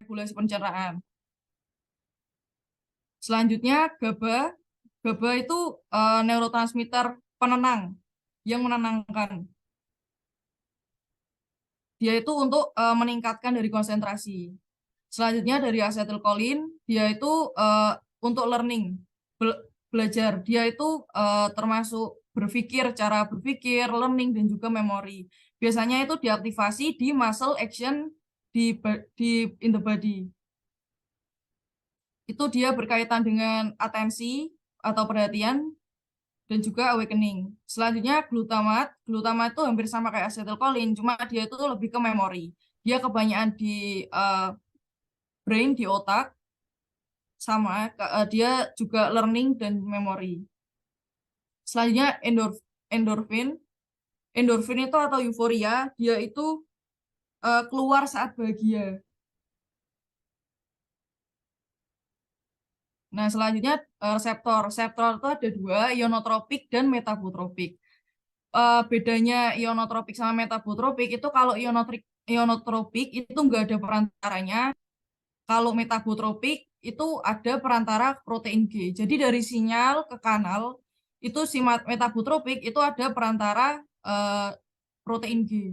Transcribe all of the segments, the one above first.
regulasi pencernaan. Selanjutnya GABA. GABA itu neurotransmitter penenang yang menenangkan. Dia itu untuk meningkatkan dari konsentrasi. Selanjutnya dari asetilkolin, dia itu untuk learning, belajar. Dia itu termasuk berpikir, cara berpikir, learning, dan juga memori. Biasanya itu diaktifasi di muscle action di in the body. Itu dia berkaitan dengan atensi atau perhatian dan juga awakening. Selanjutnya glutamat. Glutamat itu hampir sama kayak asetilkolin, cuma dia itu lebih ke memori. Dia kebanyakan di brain, di otak, sama dia juga learning dan memori. Selanjutnya endorfin. Endorfin itu atau euforia, dia itu keluar saat bahagia. Nah, selanjutnya reseptor. Reseptor itu ada dua, ionotropik dan metabotropik. Bedanya ionotropik sama metabotropik itu kalau ionotropik itu nggak ada perantaranya. Kalau metabotropik itu ada perantara protein G. Jadi dari sinyal ke kanal itu si metabotropik itu ada perantara protein G.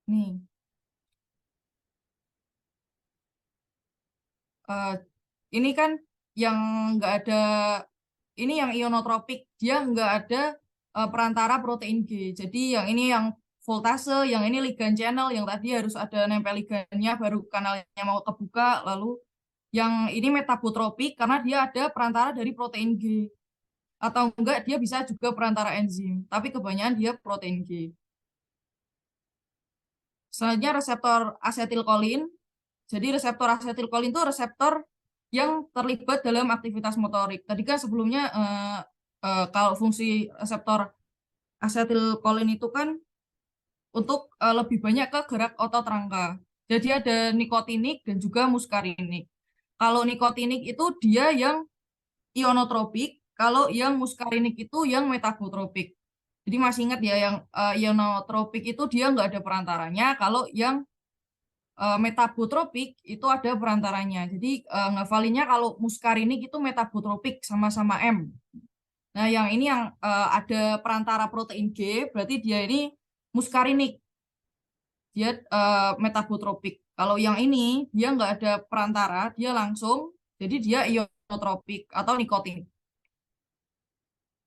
Nih, ini kan yang nggak ada, ini yang ionotropik, dia nggak ada perantara protein G. Jadi yang ini yang voltase, yang ini ligand channel, yang tadi harus ada nempel ligannya baru kanalnya mau kebuka. Lalu yang ini metabotropik karena dia ada perantara dari protein G. Atau enggak dia bisa juga perantara enzim, tapi kebanyakan dia protein G. Selanjutnya reseptor asetilkolin. Jadi reseptor asetilkolin itu reseptor yang terlibat dalam aktivitas motorik. Tadi kan sebelumnya kalau fungsi reseptor asetilkolin itu kan untuk lebih banyak ke gerak otot rangka. Jadi ada nikotinik dan juga muskarinik. Kalau nikotinik itu dia yang ionotropik, kalau yang muskarinik itu yang metabotropik. Jadi masih ingat ya, yang ionotropik itu dia nggak ada perantaranya, kalau yang metabotropik itu ada perantaranya. Jadi ngafalinnya kalau muskarinik itu metabotropik sama-sama M. Nah, yang ini yang ada perantara protein G, berarti dia ini muskarinik. Dia metabotropik. Kalau yang ini dia nggak ada perantara, dia langsung, jadi dia ionotropik atau nikotin.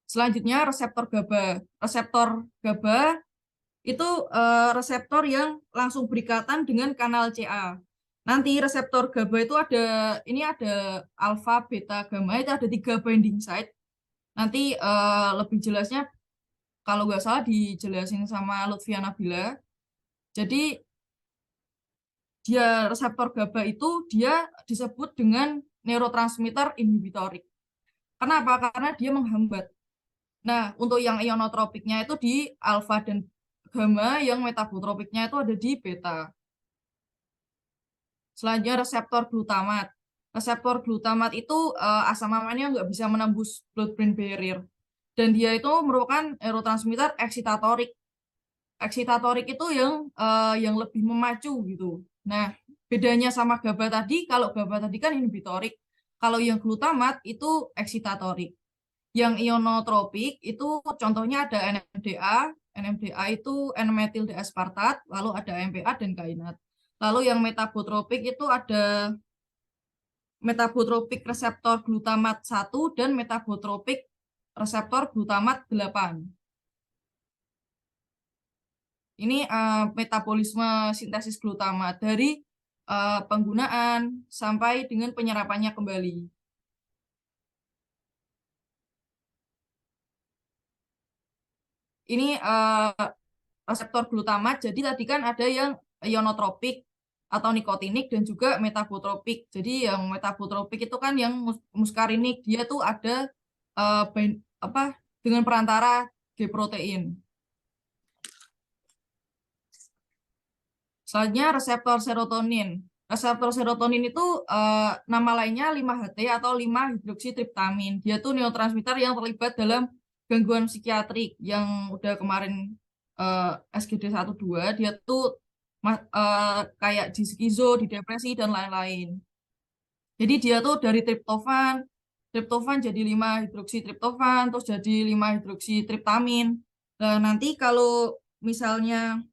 Selanjutnya reseptor GABA. Reseptor GABA itu reseptor yang langsung berikatan dengan kanal CA. Nanti reseptor GABA itu ada, ini ada alfa, beta, gamma, itu ada 3 binding site. Nanti lebih jelasnya kalau nggak salah dijelasin sama Lutfia Nabila. Jadi dia reseptor GABA itu dia disebut dengan neurotransmitter inhibitorik. Kenapa? Karena dia menghambat. Nah, untuk yang ionotropiknya itu di alfa dan gamma, yang metabotropiknya itu ada di beta. Selanjutnya reseptor glutamat. Reseptor glutamat itu asam amannya nggak bisa menembus blood-brain barrier. Dan dia itu merupakan neurotransmitter eksitatorik. Eksitatorik itu yang lebih memacu gitu. Nah, bedanya sama GABA tadi, kalau GABA tadi kan inhibitorik. Kalau yang glutamat itu eksitatorik. Yang ionotropik itu contohnya ada NMDA. NMDA itu N-metil diaspartat, lalu ada MPA dan kainat. Lalu yang metabotropik itu ada metabotropik reseptor glutamat 1 dan metabotropik reseptor glutamat 8. Ini metabolisme sintesis glutamat dari penggunaan sampai dengan penyerapannya kembali. Ini reseptor glutamat, jadi tadi kan ada yang ionotropik atau nikotinik dan juga metabotropik. Jadi yang metabotropik itu kan yang muskarinik, dia tuh ada dengan perantara G protein. Selanjutnya reseptor serotonin. Reseptor serotonin itu nama lainnya 5-HT atau 5-hidroksitriptamin. Dia tuh neurotransmitter yang terlibat dalam gangguan psikiatrik yang udah kemarin SGD 1-2. Dia tuh kayak di skizo, di depresi dan lain-lain. Jadi dia tuh dari triptofan jadi 5-hidroksitriptofan, terus jadi 5-hidroksitriptamin. Nah, nanti kalau misalnya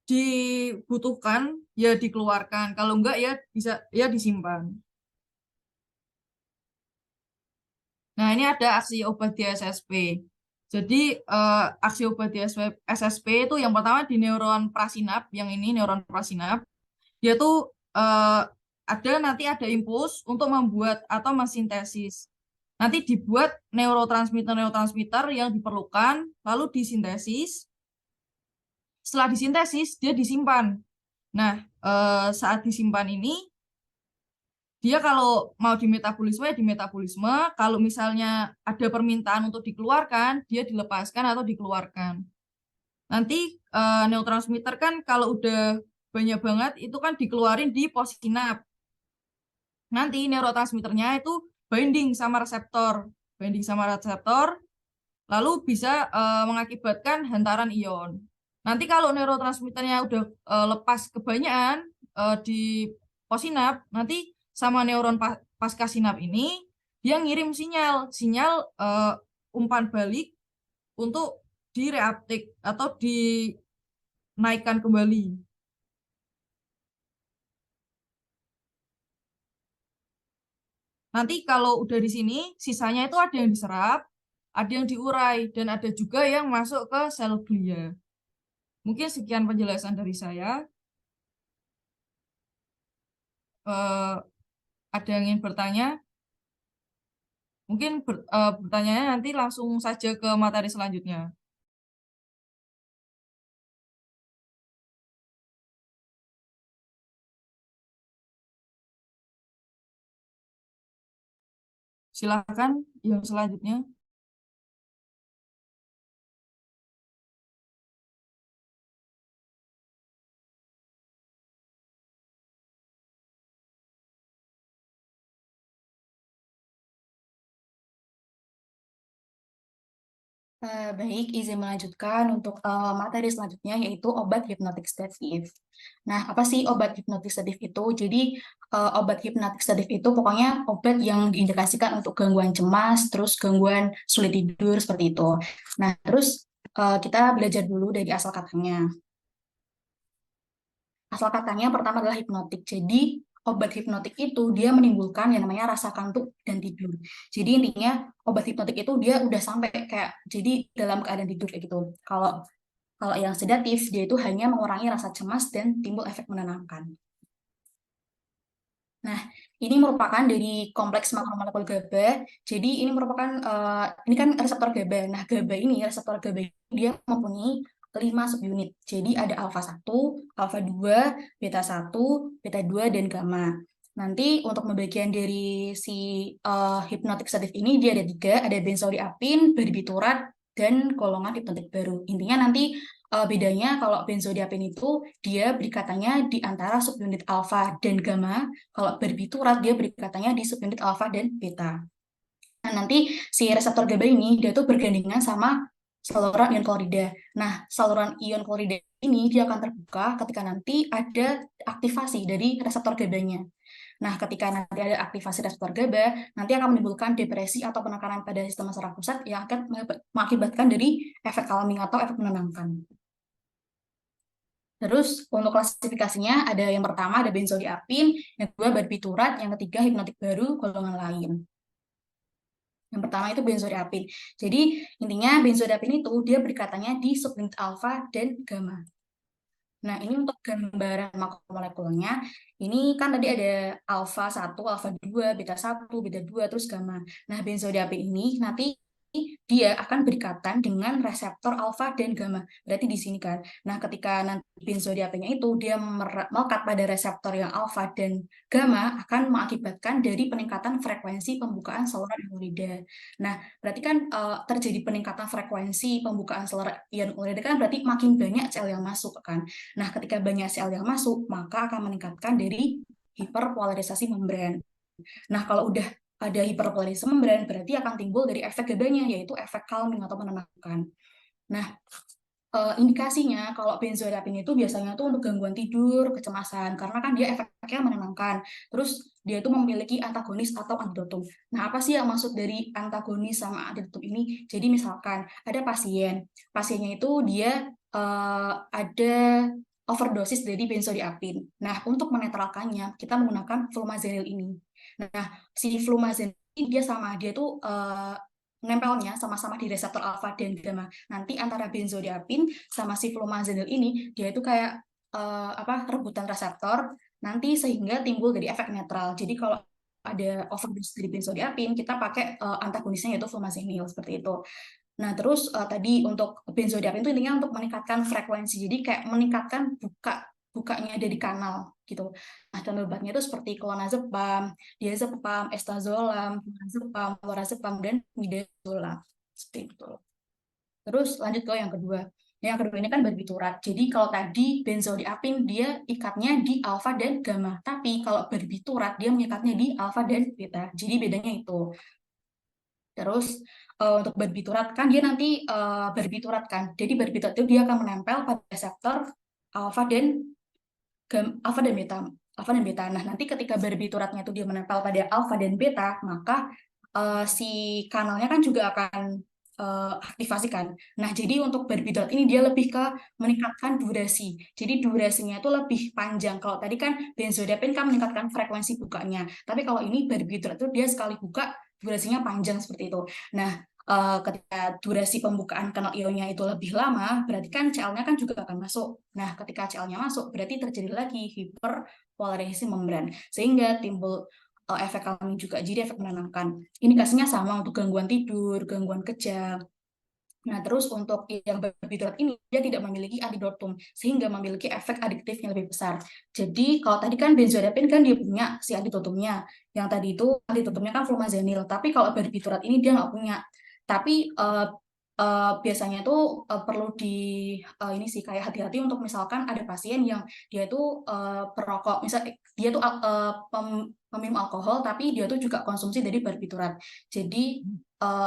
dibutuhkan ya dikeluarkan, kalau enggak ya bisa ya disimpan. Nah, ini ada aksi obat di SSP. Jadi aksi obat di SSP itu yang pertama di neuron prasinap, yang ini neuron prasinap. Dia tuh nanti ada impuls untuk membuat atau mensintesis. Nanti dibuat neurotransmitter yang diperlukan, lalu disintesis. Setelah disintesis, dia disimpan. Nah, saat disimpan ini, dia kalau mau dimetabolisme, ya dimetabolisme. Kalau misalnya ada permintaan untuk dikeluarkan, dia dilepaskan atau dikeluarkan. Nanti neurotransmitter kan kalau udah banyak banget, itu kan dikeluarin di possinap. Nanti neurotransmitternya itu binding sama reseptor, lalu bisa mengakibatkan hantaran ion. Nanti kalau neurotransmitternya udah lepas kebanyakan di possinap, nanti sama neuron pasca sinap ini dia ngirim sinyal umpan balik untuk direuptake atau dinaikkan kembali. Nanti kalau udah di sini, sisanya itu ada yang diserap, ada yang diurai, dan ada juga yang masuk ke sel glia. Mungkin sekian penjelasan dari saya. Ada yang ingin bertanya? Mungkin bertanyanya nanti langsung saja ke materi selanjutnya. Silakan yang selanjutnya. Baik, izin melanjutkan untuk materi selanjutnya yaitu obat hipnotik sedatif. Nah, apa sih obat hipnotik sedatif itu? Jadi, obat hipnotik sedatif itu pokoknya obat yang diindikasikan untuk gangguan cemas, terus gangguan sulit tidur seperti itu. Nah, terus kita belajar dulu dari asal katanya. Asal katanya pertama adalah hipnotik. Jadi, obat hipnotik itu dia menimbulkan yang namanya rasa kantuk dan tidur. Jadi intinya obat hipnotik itu dia udah sampai kayak jadi dalam keadaan tidur kayak gitu. Kalau kalau yang sedatif dia itu hanya mengurangi rasa cemas dan timbul efek menenangkan. Nah, ini merupakan dari kompleks makromolekul GABA. Jadi ini merupakan ini kan reseptor GABA. Nah, GABA ini reseptor GABA ini dia mempunyai 5 subunit. Jadi ada alfa 1, alfa 2, beta 1, beta 2 dan gamma. Nanti untuk pembagian dari si hipnotik sedatif ini dia ada 3, ada benzodiazepin, barbiturat, dan golongan hipnotik baru. Intinya nanti bedanya kalau benzodiazepin itu dia berikatanya di antara subunit alfa dan gamma, kalau barbiturat dia berikatanya di subunit alfa dan beta. Nah, nanti si reseptor GABA ini dia tuh bergandengan sama saluran ion klorida. Nah, saluran ion klorida ini dia akan terbuka ketika nanti ada aktivasi dari reseptor GABA-nya. Nah, ketika nanti ada aktivasi reseptor GABA, nanti akan menimbulkan depresi atau penekanan pada sistem saraf pusat yang akan mengakibatkan dari efek calming atau efek menenangkan. Terus untuk klasifikasinya ada yang pertama ada benzodiazepin, yang kedua barbiturat, yang ketiga hipnotik baru golongan lain. Yang pertama itu benzodiazepin. Jadi intinya benzodiazepin itu dia berikatanya di subunit alfa dan gamma. Nah, ini untuk gambaran makromolekulnya. Ini kan tadi ada alfa 1, alfa 2, beta 1, beta 2, terus gamma. Nah, benzodiazepin ini nanti dia akan berikatan dengan reseptor alfa dan gamma. Berarti di sini kan. Nah, ketika nanti benzodiazepinnya itu dia melekat pada reseptor yang alfa dan gamma akan mengakibatkan dari peningkatan frekuensi pembukaan saluran klorida. Nah, berarti kan terjadi peningkatan frekuensi pembukaan saluran ion klorida kan berarti makin banyak sel yang masuk kan. Nah, ketika banyak sel yang masuk, maka akan meningkatkan dari hiperpolarisasi membran. Nah, kalau udah ada hiperpolarisasi membran, berarti akan timbul dari efek GABA-nya, yaitu efek calming atau menenangkan. Nah, indikasinya kalau benzodiazepin itu biasanya tuh untuk gangguan tidur, kecemasan, karena kan dia efeknya menenangkan. Terus dia itu memiliki antagonis atau antidotum. Nah, apa sih yang maksud dari antagonis sama antidotum ini? Jadi misalkan ada pasiennya itu dia ada overdosis dari benzodiazepin. Nah, untuk menetralkannya, kita menggunakan flumazenil ini. Nah, si flumazenil ini dia tuh nempelnya sama-sama di reseptor alfa dan gamma. Nanti antara benzodiazepin sama si flumazenil ini dia itu kayak rebutan reseptor nanti sehingga timbul dari efek netral. Jadi kalau ada overdose dari benzodiazepin, kita pakai antagonisnya yaitu flumazenil seperti itu. Nah, terus tadi untuk benzodiazepin itu intinya untuk meningkatkan frekuensi. Jadi kayak meningkatkan bukanya dari kanal gitu. Nah, contoh obatnya itu seperti clonazepam, diazepam, estazolam, clonazepam, lorazepam, dan midazolam. Seperti itu. Terus lanjut ke yang kedua. Yang kedua ini kan barbiturat. Jadi kalau tadi benzodiazepin dia ikatnya di alfa dan gamma. Tapi kalau barbiturat dia mengikatnya di alfa dan beta. Jadi bedanya itu. Terus untuk barbiturat kan dia nanti barbiturat kan. Jadi barbiturat itu dia akan menempel pada reseptor alfa dan alfa dan beta. Alfa dan beta. Nah, nanti ketika barbituratnya itu dia menempel pada alfa dan beta, maka si kanalnya kan juga akan aktivasikan. Nah, jadi untuk barbiturat ini dia lebih ke meningkatkan durasi. Jadi durasinya itu lebih panjang. Kalau tadi kan benzodiazepin kan meningkatkan frekuensi bukanya. Tapi kalau ini barbiturat itu dia sekali buka durasinya panjang seperti itu. Nah, ketika durasi pembukaan kanal ionnya itu lebih lama, berarti kan Cl-nya kan juga akan masuk. Nah, ketika Cl-nya masuk, berarti terjadi lagi hiperpolarisasi membran, sehingga timbul efek alami juga, jadi efek menenangkan. Indikasinya sama untuk gangguan tidur, gangguan kejang. Nah, terus untuk yang barbiturat ini, dia tidak memiliki antidotum, sehingga memiliki efek adiktif yang lebih besar. Jadi, kalau tadi kan benzodiazepin kan dia punya si antidotumnya. Yang tadi itu antidotumnya kan flumazenil, tapi kalau barbiturat ini dia nggak punya. Tapi biasanya tuh perlu ini sih kayak hati-hati untuk misalkan ada pasien yang dia tuh perokok, misal dia tuh peminum alkohol, tapi dia tuh juga konsumsi dari barbiturat. Jadi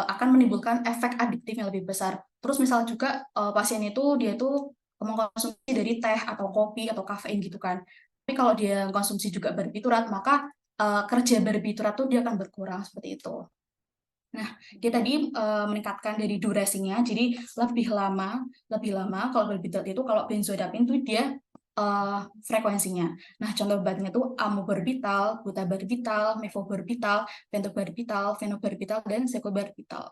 akan menimbulkan efek adiktif yang lebih besar. Terus misal juga pasien itu dia tuh mengkonsumsi dari teh atau kopi atau kafein gitu kan. Tapi kalau dia konsumsi juga barbiturat, maka kerja barbiturat tuh dia akan berkurang seperti itu. Nah, dia tadi meningkatkan dari durasinya, jadi lebih lama kalau barbiturat itu kalau benzodiazepin itu dia frekuensinya. Nah, contoh obatnya itu amobarbital, butabarbital, mefobarbital, pentobarbital, fenobarbital, dan secobarbital.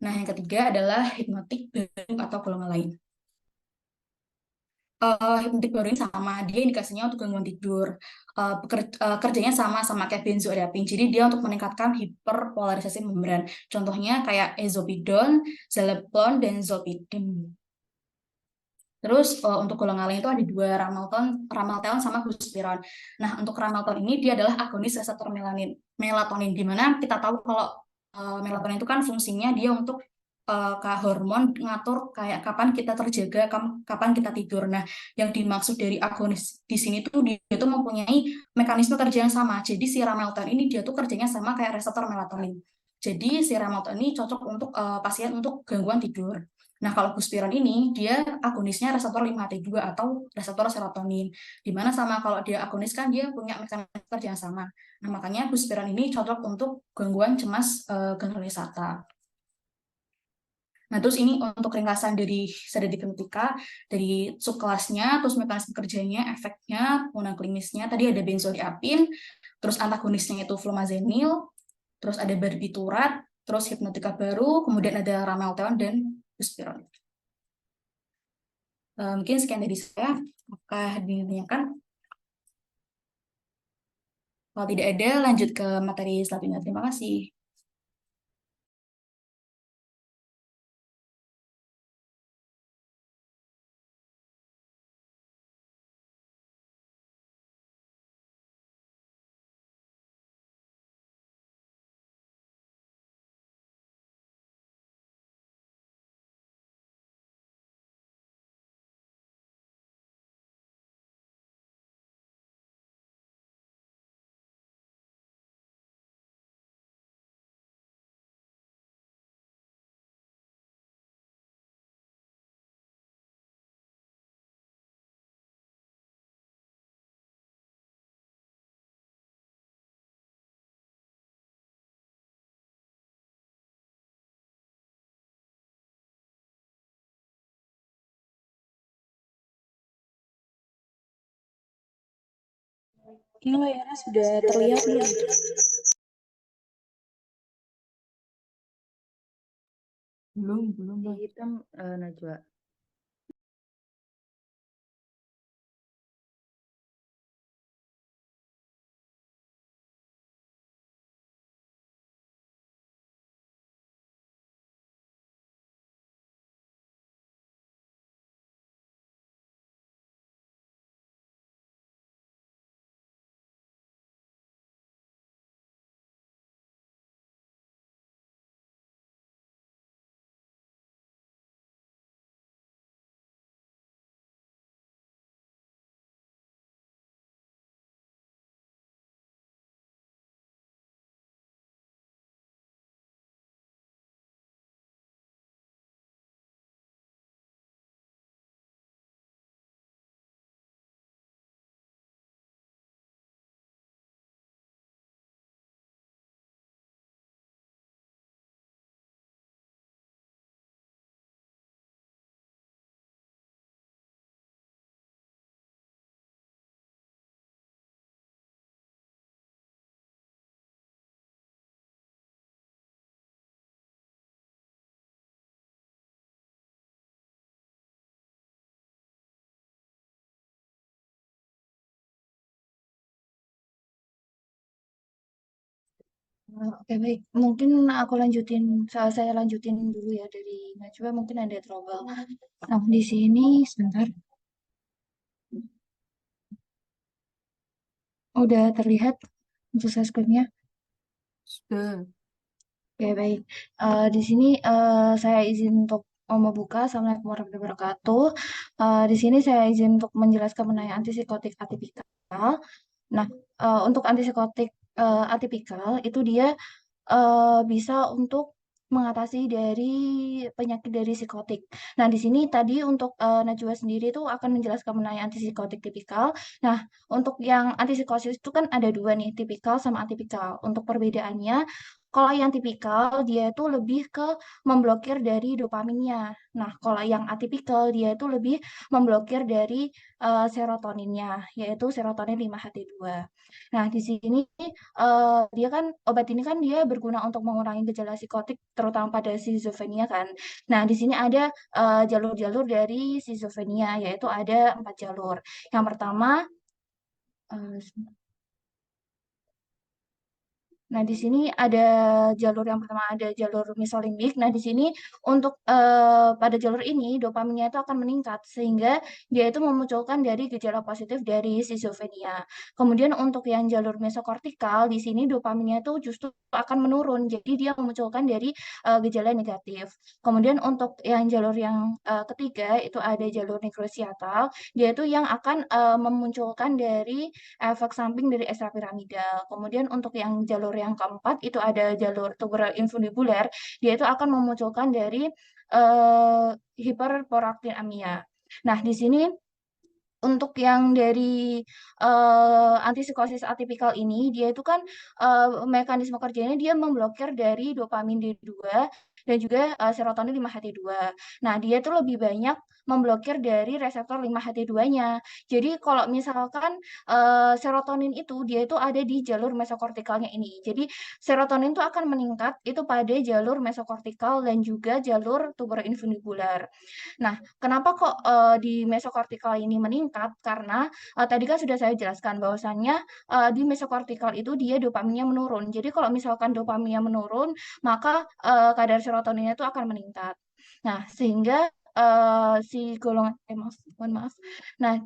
Nah, yang ketiga adalah hipnotik baru atau golongan lain. Hipnotik baru ini sama, dia indikasinya untuk gangguan tidur. Kerjanya sama kayak benzodiazepin. Jadi dia untuk meningkatkan hiperpolarisasi membran. Contohnya kayak ezopidon, zaleplon, dan zolpidem. Terus untuk golongan lain itu ada dua, ramalteon sama buspiron. Nah, untuk ramalteon ini dia adalah agonis reseptor melatonin, di mana kita tahu kalau melatonin itu kan fungsinya dia untuk ke hormon ngatur kayak kapan kita terjaga, kapan kita tidur. Nah, yang dimaksud dari agonis di sini tuh dia tuh mempunyai mekanisme kerja yang sama. Jadi si ramalteon ini dia tuh kerjanya sama kayak reseptor melatonin. Jadi si ramalteon ini cocok untuk pasien untuk gangguan tidur. Nah, kalau buspiron ini dia agonisnya reseptor 5T2 atau reseptor serotonin. Dimana sama kalau dia agonis kan dia punya mekanisme kerja yang sama. Nah, makanya buspiron ini cocok untuk gangguan cemas generalisata. Nah, terus ini untuk ringkasan dari sedatif hipnotika, dari subkelasnya, terus mekanisme kerjanya, efeknya, penggunaan klinisnya. Tadi ada benzodiazepin, terus antagonisnya itu flumazenil, terus ada barbiturat, terus hipnotika baru, kemudian ada ramelteon dan buspiron. Mungkin sekian dari saya. Apakah ditanyakan? Kalau tidak ada, lanjut ke materi selanjutnya. Terima kasih. Ini layarnya sudah terlihat belum? Belum, Di Bang. hitam, Najwa. Oke baik, mungkin saya lanjutin dulu ya dari Najwa, mungkin ada trouble. Nah, di sini sebentar, udah terlihat untuk screen-nya. Sudah. Oke baik, di sini saya izin untuk membuka. Assalamualaikum warahmatullahi wabarakatuh. Di sini saya izin untuk menjelaskan mengenai antipsikotik atipikal. Nah, untuk antipsikotik atipikal itu dia bisa untuk mengatasi dari penyakit dari psikotik. Nah, di sini tadi untuk Najwa sendiri itu akan menjelaskan mengenai antipsikotik tipikal. Nah, untuk yang antipsikosis itu kan ada dua nih, tipikal sama atipikal. Untuk perbedaannya, kalau yang tipikal dia itu lebih ke memblokir dari dopaminnya. Nah, kalau yang atipikal dia itu lebih memblokir dari serotoninnya, yaitu serotonin 5-HT2. Nah, di sini dia kan obat ini kan dia berguna untuk mengurangi gejala psikotik terutama pada schizophrenia kan. Nah, di sini ada jalur-jalur dari schizophrenia yaitu ada 4 jalur. Yang pertama eh, Nah, di sini ada jalur yang pertama ada jalur mesolimbik. Nah, di sini untuk pada jalur ini dopaminnya itu akan meningkat sehingga dia itu memunculkan dari gejala positif dari schizophrenia. Kemudian untuk yang jalur mesokortikal di sini dopaminnya itu justru akan menurun. Jadi dia memunculkan dari gejala negatif. Kemudian untuk yang jalur yang ketiga itu ada jalur neurosiatal. Dia itu yang akan memunculkan dari efek samping dari ekstrapiramidal. Kemudian untuk yang jalur yang keempat itu ada jalur tuberal infundibular, dia itu akan memunculkan dari hiperprolaktinemia. Nah, di sini untuk yang dari antipsikosis atipikal ini, dia itu kan mekanisme kerjanya dia memblokir dari dopamin D2 dan juga serotonin 5-HT2. Nah, dia itu lebih banyak memblokir dari reseptor 5-HT2-nya. Jadi kalau misalkan serotonin itu dia itu ada di jalur mesokortikalnya ini. Jadi serotonin itu akan meningkat itu pada jalur mesokortikal dan juga jalur tuberoinfundibular. Nah, kenapa kok di mesokortikal ini meningkat? Karena tadi kan sudah saya jelaskan bahwasannya di mesokortikal itu dia dopaminnya menurun. Jadi kalau misalkan dopaminnya menurun, maka kadar serotoninnya itu akan meningkat. Nah, sehingga si golongan mohon maaf. Nah,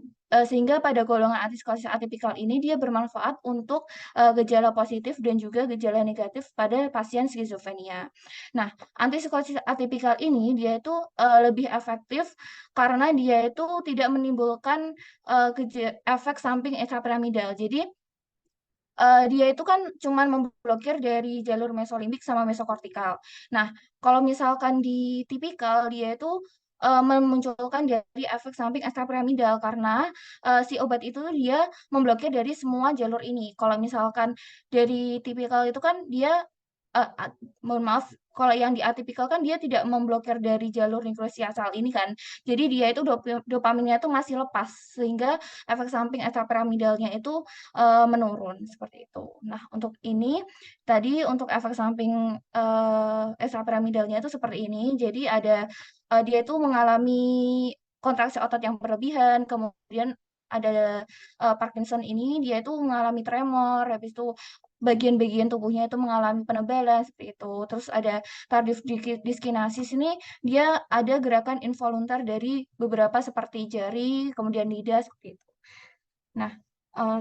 sehingga pada golongan antipsikosis atipikal ini dia bermanfaat untuk gejala positif dan juga gejala negatif pada pasien skizofrenia. Nah, antipsikosis atipikal ini dia itu lebih efektif karena dia itu tidak menimbulkan efek samping ekstrapiramidal. Jadi dia itu kan cuman memblokir dari jalur mesolimbik sama mesokortikal. Nah, kalau misalkan di tipikal dia itu memunculkan dari efek samping ekstrapiramidal karena si obat itu dia memblokir dari semua jalur ini. Kalau misalkan dari tipikal itu kan dia mohon maaf, kalau yang di atipikal kan dia tidak memblokir dari jalur nukleus asal ini kan. Jadi dia itu dopaminnya itu masih lepas sehingga efek samping ekstrapiramidalnya itu menurun seperti itu. Nah, untuk ini tadi untuk efek samping ekstrapiramidalnya itu seperti ini. Jadi dia itu mengalami kontraksi otot yang berlebihan, kemudian ada Parkinson ini dia itu mengalami tremor, habis itu bagian-bagian tubuhnya itu mengalami penebalan seperti itu. Terus ada tardive dyskinesis ini dia ada gerakan involuntar dari beberapa seperti jari, kemudian lidah seperti itu. Nah,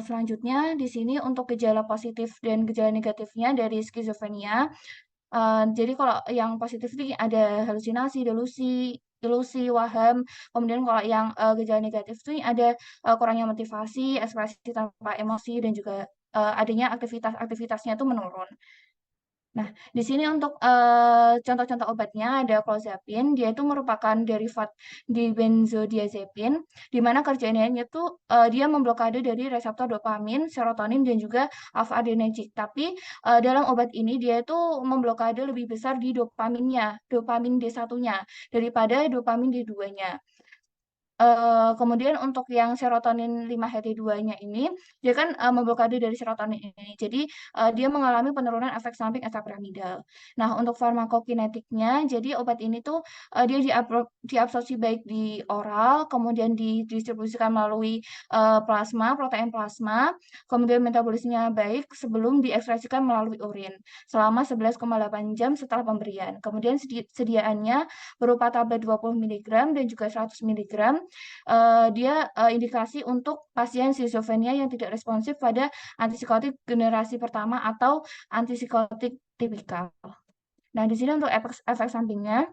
selanjutnya di sini untuk gejala positif dan gejala negatifnya dari skizofrenia. Jadi kalau yang positif ini ada halusinasi, delusi, waham. Kemudian kalau yang gejala negatif itu ada kurangnya motivasi, ekspresi tanpa emosi, dan juga adanya aktivitasnya itu menurun. Nah, di sini untuk contoh-contoh obatnya ada clozapine, dia itu merupakan derivat di benzodiazepin, di mana kerjanya itu dia memblokade dari reseptor dopamin, serotonin, dan juga alpha adrenergic. Tapi dalam obat ini dia itu memblokade lebih besar di dopaminnya, dopamin D1-nya, daripada dopamin D2-nya. Kemudian untuk yang serotonin 5-HT2-nya ini, dia kan memblokade dari serotonin ini. Jadi dia mengalami penurunan efek samping ekstrapiramidal. Nah, untuk farmakokinetiknya, jadi obat ini tuh dia diabsorpsi baik di oral, kemudian didistribusikan melalui protein plasma, kemudian metabolismenya baik sebelum diekspresikan melalui urin selama 11,8 jam setelah pemberian. Kemudian sediaannya berupa tablet 20 mg dan juga 100 mg. Dia indikasi untuk pasien skizofrenia yang tidak responsif pada antipsikotik generasi pertama atau antipsikotik tipikal. Nah, di sini untuk efek sampingnya,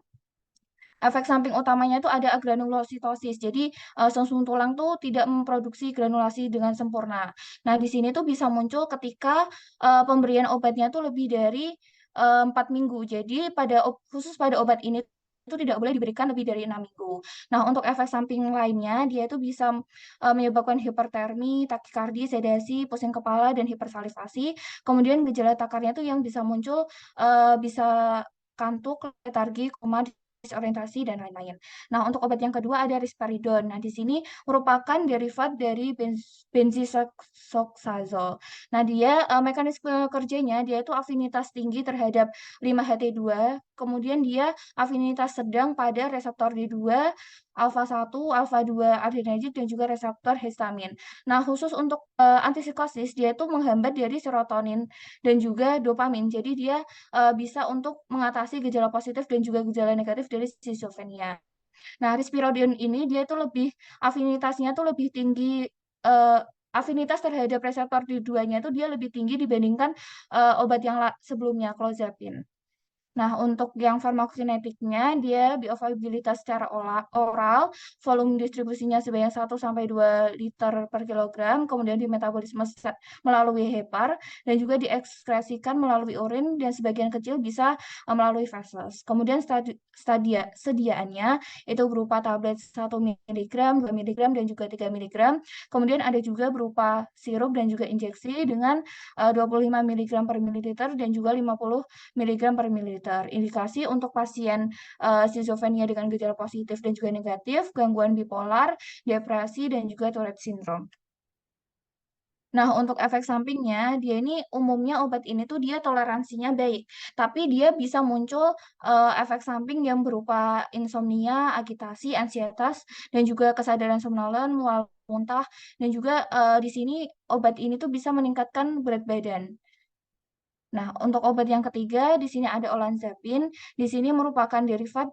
efek samping utamanya itu ada agranulositosis. Jadi sungsum tulang tuh tidak memproduksi granulasi dengan sempurna. Nah, di sini tuh bisa muncul ketika pemberian obatnya tuh lebih dari 4 minggu. Jadi khusus pada obat ini itu tidak boleh diberikan lebih dari 6 minggu. Nah, untuk efek samping lainnya, dia itu bisa menyebabkan hipertermi, takikardi, sedasi, pusing kepala, dan hipersalivasi. Kemudian gejala takarnya itu yang bisa muncul bisa kantuk, letargi, koma, disorientasi, dan lain-lain. Nah, untuk obat yang kedua ada risperidon. Nah, di sini merupakan derivat dari benzisoxazole. Nah, dia mekanisme kerjanya dia itu afinitas tinggi terhadap 5-HT2, kemudian dia afinitas sedang pada reseptor D2, alfa-1, alfa-2 adrenergic, dan juga reseptor histamin. Nah, khusus untuk antipsikosis, dia itu menghambat dari serotonin dan juga dopamin. Jadi dia bisa untuk mengatasi gejala positif dan juga gejala negatif dari skizofrenia. Nah, risperidon ini dia itu afinitasnya tuh lebih tinggi, afinitas terhadap reseptor D2-nya itu dia lebih tinggi dibandingkan obat yang sebelumnya, clozapine. Nah, untuk yang farmakokinetiknya, dia bioavailabilitas secara oral, volume distribusinya sebanyak 1-2 liter per kilogram, kemudian dimetabolisme melalui hepar, dan juga diekskresikan melalui urin, dan sebagian kecil bisa melalui feses. Kemudian sediaannya itu berupa tablet 1 mg, 2 mg, dan juga 3 mg. Kemudian ada juga berupa sirup dan juga injeksi dengan 25 mg per mililiter dan juga 50 mg per mililiter. Indikasi untuk pasien skizofrenia dengan gejala positif dan juga negatif, gangguan bipolar, depresi, dan juga Tourette syndrome. Nah, untuk efek sampingnya, dia ini umumnya obat ini tuh dia toleransinya baik, tapi dia bisa muncul efek samping yang berupa insomnia, agitasi, ansietas, dan juga kesadaran somnolen, mual muntah, dan juga di sini obat ini tuh bisa meningkatkan berat badan. Nah, untuk obat yang ketiga, di sini ada olanzapine. Di sini merupakan derivat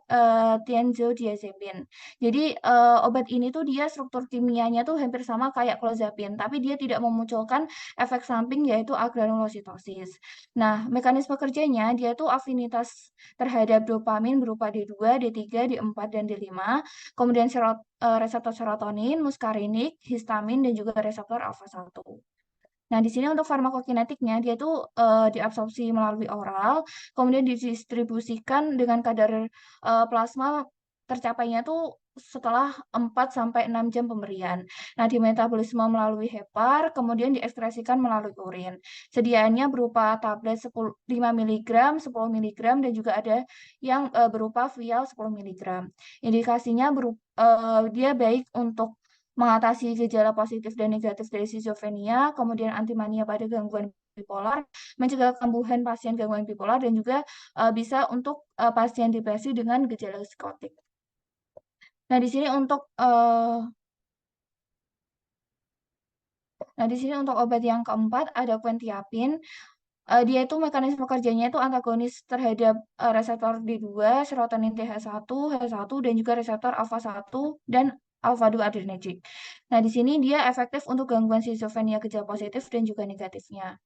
tianzodiazepin. Jadi, obat ini tuh dia struktur kimianya tuh hampir sama kayak clozapine, tapi dia tidak memunculkan efek samping yaitu agranulositosis. Nah, mekanisme kerjanya dia tuh afinitas terhadap dopamin berupa D2, D3, D4, dan D5. Kemudian reseptor serotonin, muskarinik, histamin, dan juga reseptor alfa-1. Nah, di sini untuk farmakokinetiknya, dia itu diabsorpsi melalui oral, kemudian didistribusikan dengan kadar plasma tercapainya tuh setelah 4-6 jam pemberian. Nah, dimetabolisme melalui hepar, kemudian diekskresikan melalui urin. Sediaannya berupa tablet 5 mg, 10 mg, dan juga ada yang berupa vial 10 mg. Indikasinya dia baik untuk mengatasi gejala positif dan negatif dari schizophrenia, kemudian antimania pada gangguan bipolar, mencegah kambuhan pasien gangguan bipolar, dan juga bisa untuk pasien depresi dengan gejala psikotik. Nah, di sini untuk obat yang keempat ada quetiapine. Dia itu mekanisme kerjanya itu antagonis terhadap reseptor D2, serotonin TH1, H1, dan juga reseptor alfa-1 dan alfa-2 adrenergic. Nah, di sini dia efektif untuk gangguan schizophrenia gejala positif dan juga negatifnya.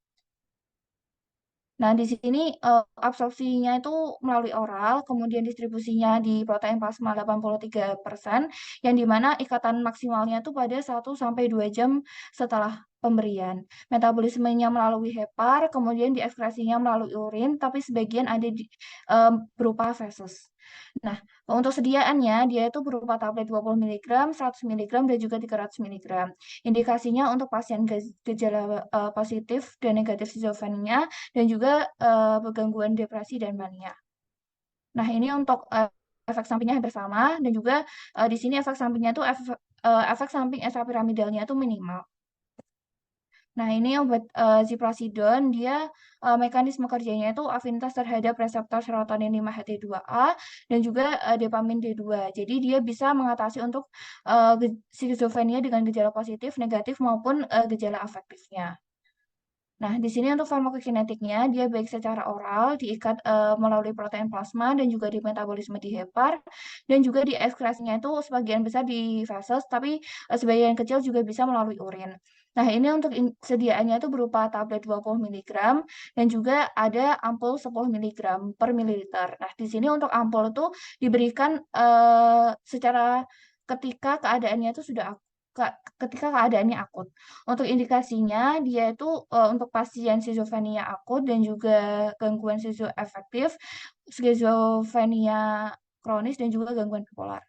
Nah, di sini absorpsinya itu melalui oral, kemudian distribusinya di protein plasma 83%, yang dimana ikatan maksimalnya itu pada 1-2 jam setelah pemberian. Metabolismenya melalui hepar, kemudian diekskresinya melalui urin, tapi sebagian ada berupa feses. Nah, untuk sediaannya, dia itu berupa tablet 20 mg, 100 mg, dan juga 300 mg. Indikasinya untuk pasien gejala positif dan negatif schizofrenia, dan juga gangguan depresi dan mania. Nah, ini untuk efek sampingnya hampir sama, dan juga di sini efek sampingnya itu efek samping ekstrapiramidalnya itu minimal. Nah, ini obat ziprasidon, dia mekanisme kerjanya itu afinitas terhadap reseptor serotonin 5-HT2A dan juga dopamin D2. Jadi dia bisa mengatasi untuk skizofrenia dengan gejala positif, negatif maupun gejala afektifnya. Nah, di sini untuk farmakokinetiknya, dia baik secara oral, diikat melalui protein plasma, dan juga di metabolisme di hepar, dan juga di ekskresinya itu sebagian besar di feses, tapi sebagian kecil juga bisa melalui urin. Nah, ini untuk sediaannya itu berupa tablet 20 mg, dan juga ada ampul 10 mg per mililiter. Nah, di sini untuk ampul itu diberikan secara ketika keadaannya itu sudah ketika keadaannya akut. Untuk indikasinya, dia itu untuk pasien skizofrenia akut dan juga gangguan skizoafektif, skizofrenia kronis, dan juga gangguan bipolar.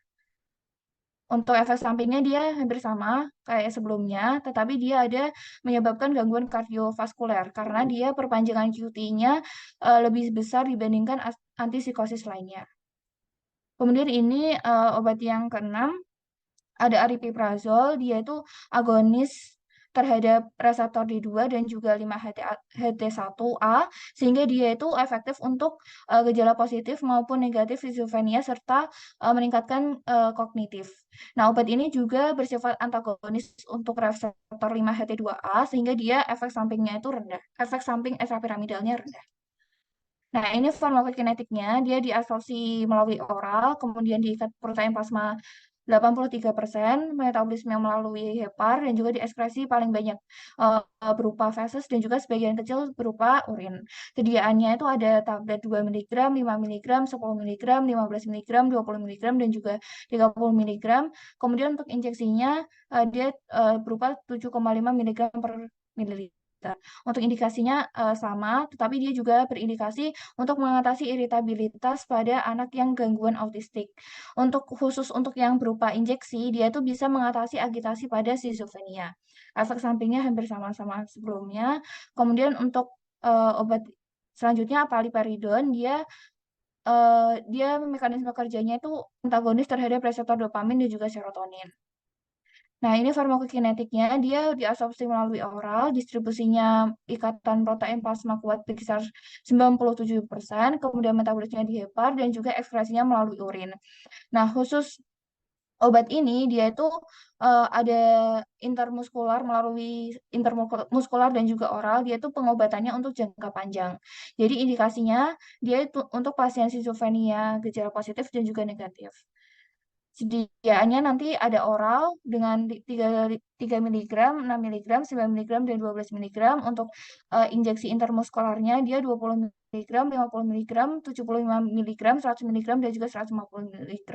Untuk efek sampingnya dia hampir sama kayak sebelumnya, tetapi dia ada menyebabkan gangguan kardiovaskuler karena dia perpanjangan QT-nya lebih besar dibandingkan antipsikosis lainnya. Kemudian ini obat yang keenam, ada aripiprazol, dia itu agonis terhadap reseptor D2 dan juga 5-HT1A, sehingga dia itu efektif untuk gejala positif maupun negatif schizofrenia serta meningkatkan kognitif. Nah, obat ini juga bersifat antagonis untuk reseptor 5-HT2A, sehingga dia efek sampingnya itu rendah, efek samping ekstrapiramidalnya rendah. Nah, ini farmakokinetiknya, dia diabsorpsi melalui oral, kemudian diikat protein plasma 83%, metabolisme melalui hepar, dan juga diekskresi paling banyak berupa feses, dan juga sebagian kecil berupa urin. Sediaannya itu ada tablet 2 mg, 5 mg, 10 mg, 15 mg, 20 mg, dan juga 30 mg. Kemudian untuk injeksinya, dia berupa 7,5 mg per mililiter. Untuk indikasinya sama, tetapi dia juga berindikasi untuk mengatasi iritabilitas pada anak yang gangguan autistik. Khusus untuk yang berupa injeksi, dia itu bisa mengatasi agitasi pada schizophrenia. Efek sampingnya hampir sama-sama sebelumnya. Kemudian untuk obat selanjutnya paliperidon, dia mekanisme kerjanya itu antagonis terhadap reseptor dopamin dan juga serotonin. Nah, ini farmakokinetiknya, dia diabsorpsi melalui oral, distribusinya ikatan protein plasma kuat berkisar 97%, kemudian metabolismenya di hepar, dan juga ekskresinya melalui urin. Nah, khusus obat ini, dia itu ada intermuskular melalui intermuskular dan juga oral, dia itu pengobatannya untuk jangka panjang. Jadi indikasinya, dia itu untuk pasien schizophrenia, gejala positif dan juga negatif. Sediaannya nanti ada oral dengan 3 mg, 6 mg, 9 mg, dan 12 mg. Untuk injeksi intermuskularnya dia 20 mg, 50 mg, 75 mg, 100 mg, dan juga 150 mg.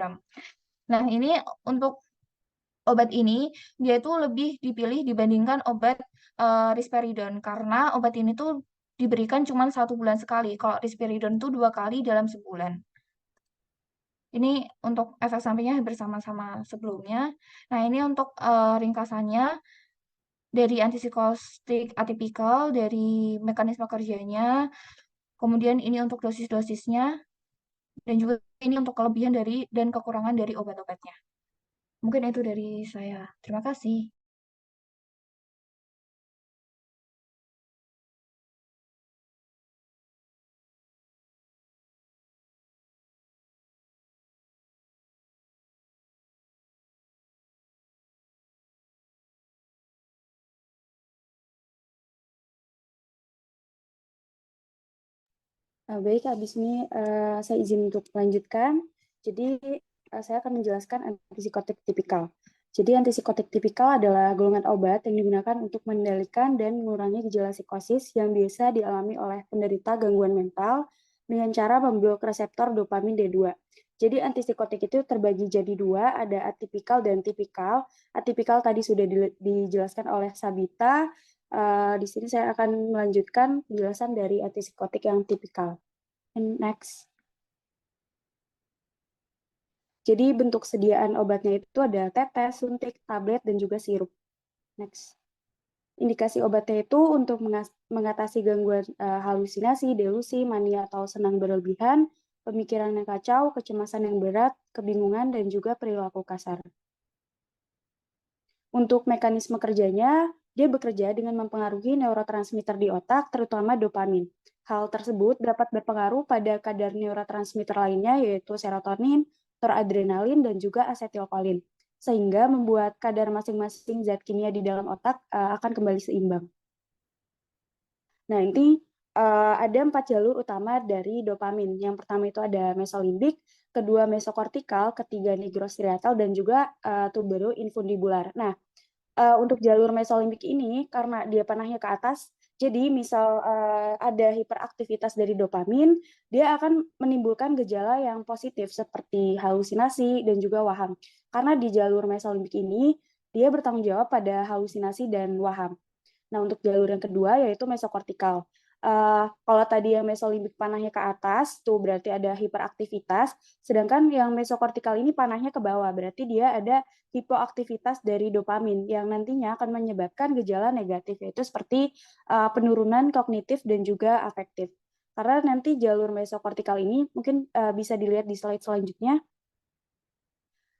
Nah, ini untuk obat ini dia itu lebih dipilih dibandingkan obat risperidon karena obat ini tuh diberikan cuma 1 bulan sekali. Kalau risperidon itu 2 kali dalam sebulan. Ini untuk efek sampingnya hampir sama-sama sebelumnya. Nah, ini untuk ringkasannya dari antipsikotik atipikal, dari mekanisme kerjanya, kemudian ini untuk dosis-dosisnya, dan juga ini untuk kelebihan dari dan kekurangan dari obat-obatnya. Mungkin itu dari saya. Terima kasih. Baik, habis ini saya izin untuk melanjutkan. Jadi, saya akan menjelaskan antipsikotik tipikal. Jadi, antipsikotik tipikal adalah golongan obat yang digunakan untuk mengendalikan dan mengurangi gejala psikosis yang biasa dialami oleh penderita gangguan mental dengan cara memblok reseptor dopamin D2. Jadi, antipsikotik itu terbagi jadi dua, ada atipikal dan tipikal. Atipikal tadi sudah dijelaskan oleh Sabita. Di sini saya akan melanjutkan penjelasan dari antipsikotik yang tipikal. And next. Jadi bentuk sediaan obatnya itu ada tetes, suntik, tablet, dan juga sirup. Next. Indikasi obatnya itu untuk mengatasi gangguan halusinasi, delusi, mania atau senang berlebihan, pemikiran yang kacau, kecemasan yang berat, kebingungan, dan juga perilaku kasar. Untuk mekanisme kerjanya, dia bekerja dengan mempengaruhi neurotransmitter di otak, terutama dopamin. Hal tersebut dapat berpengaruh pada kadar neurotransmitter lainnya, yaitu serotonin, noradrenalin, dan juga asetilkolin, sehingga membuat kadar masing-masing zat kimia di dalam otak akan kembali seimbang. Nah, ini ada 4 jalur utama dari dopamin. Yang pertama itu ada mesolimbik, kedua mesokortikal, ketiga nigrostriatal, dan juga tuberoinfundibular. Nah, untuk jalur mesolimbik ini karena dia panahnya ke atas, jadi misal ada hiperaktivitas dari dopamin, dia akan menimbulkan gejala yang positif seperti halusinasi dan juga waham. Karena di jalur mesolimbik ini, dia bertanggung jawab pada halusinasi dan waham. Nah, untuk jalur yang kedua yaitu mesokortikal. Kalau tadi yang mesolimbik panahnya ke atas, tuh berarti ada hiperaktivitas, sedangkan yang mesokortikal ini panahnya ke bawah, berarti dia ada hipoaktivitas dari dopamin yang nantinya akan menyebabkan gejala negatif, yaitu seperti penurunan kognitif dan juga afektif. Karena nanti jalur mesokortikal ini mungkin bisa dilihat di slide selanjutnya,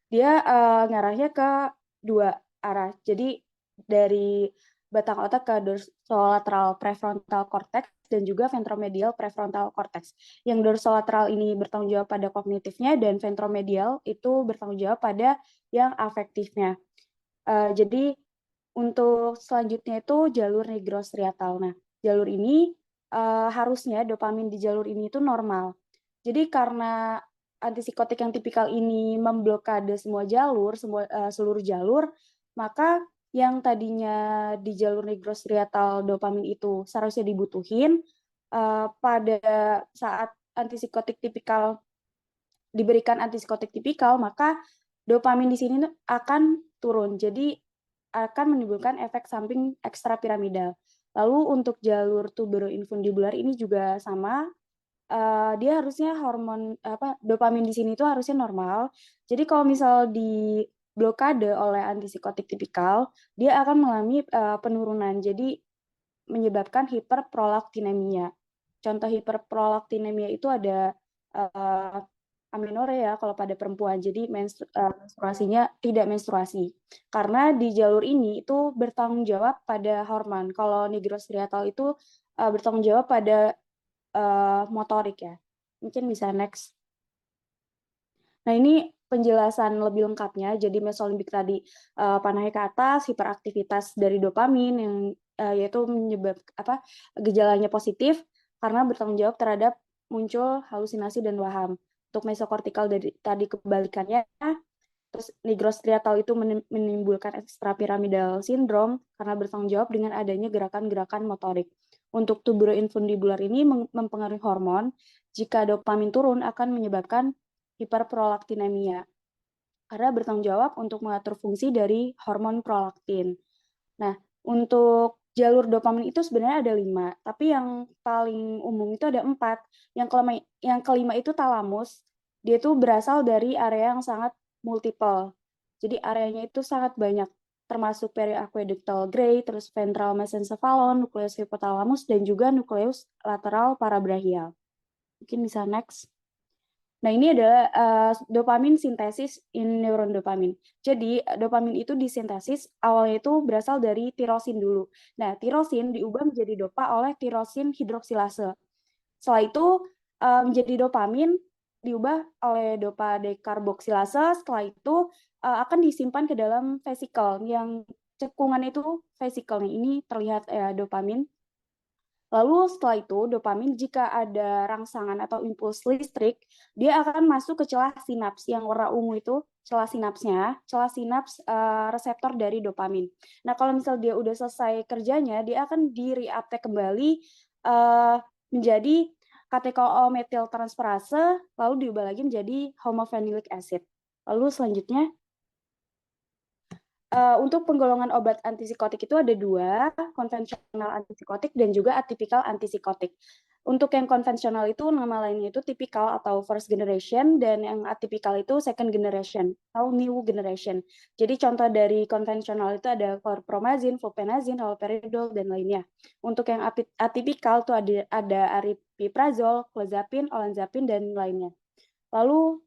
dia ngarahnya ke dua arah. Jadi dari batang otak ke dorsolateral prefrontal cortex dan juga ventromedial prefrontal cortex. Yang dorsolateral ini bertanggung jawab pada kognitifnya dan ventromedial itu bertanggung jawab pada yang afektifnya. Jadi untuk selanjutnya itu jalur nigrostriatal. Nah, jalur ini harusnya dopamin di jalur ini itu normal. Jadi karena antipsikotik yang tipikal ini memblokade semua jalur, seluruh jalur, maka yang tadinya di jalur nigrostriatal dopamin itu seharusnya dibutuhin, pada saat antipsikotik tipikal diberikan antipsikotik tipikal, maka dopamin di sini akan turun. Jadi akan menimbulkan efek samping ekstrapiramidal. Lalu untuk jalur tuberoinfundibular ini juga sama, dia harusnya dopamin di sini itu harusnya normal. Jadi kalau misal diblokade oleh antipsikotik tipikal, dia akan mengalami penurunan. Jadi menyebabkan hiperprolaktinemia. Contoh hiperprolaktinemia itu ada amenorrea kalau pada perempuan. Jadi menstruasinya tidak menstruasi. Karena di jalur ini itu bertanggung jawab pada hormon. Kalau nigrostriatal itu bertanggung jawab pada motorik ya. Mungkin bisa next. Nah, ini penjelasan lebih lengkapnya. Jadi mesolimbik tadi panahnya ke atas, hiperaktivitas dari dopamin yang yaitu gejalanya positif karena bertanggung jawab terhadap muncul halusinasi dan waham. Untuk mesokortikal tadi kebalikannya, terus nigrostriatal itu menimbulkan ekstrapiramidal syndrome karena bertanggung jawab dengan adanya gerakan-gerakan motorik. Untuk tuberoinfundibular ini mempengaruhi hormon. Jika dopamin turun akan menyebabkan hiperprolaktinemia karena bertanggung jawab untuk mengatur fungsi dari hormon prolaktin. Nah, untuk jalur dopamin itu sebenarnya ada 5, tapi yang paling umum itu ada 4. Yang kelima itu talamus. dia tuh berasal dari area yang sangat multiple. Jadi areanya itu sangat banyak, termasuk periaqueductal gray, terus ventral mesencephalon, nukleus hypothalamus, dan juga nukleus lateral parabrachial. Mungkin bisa next. Nah, ini adalah dopamin sintesis in neuron dopamin. Jadi, dopamin itu disintesis awalnya itu berasal dari tirosin dulu. Nah, tirosin diubah menjadi dopa oleh tirosin hidroksilase. Setelah itu menjadi dopamin diubah oleh dopa dekarboksilase. Setelah itu akan disimpan ke dalam vesikel yang cekungan itu vesikel. Ini terlihat dopamin. Lalu setelah itu dopamin jika ada rangsangan atau impuls listrik, dia akan masuk ke celah sinaps yang warna ungu itu celah sinapsnya, celah sinaps reseptor dari dopamin. Nah, kalau misal dia udah selesai kerjanya, dia akan di-reuptake kembali menjadi katekool metil transferase, lalu diubah lagi menjadi homophenylic acid. Lalu selanjutnya untuk penggolongan obat antipsikotik itu ada 2, konvensional antipsikotik dan juga atipikal antipsikotik. Untuk yang konvensional itu nama lainnya itu tipikal atau first generation, dan yang atipikal itu second generation atau new generation. Jadi contoh dari konvensional itu ada chlorpromazine, fluphenazine, haloperidol, dan lainnya. Untuk yang atipikal itu ada aripiprazol, clozapine, olanzapine, dan lainnya. Lalu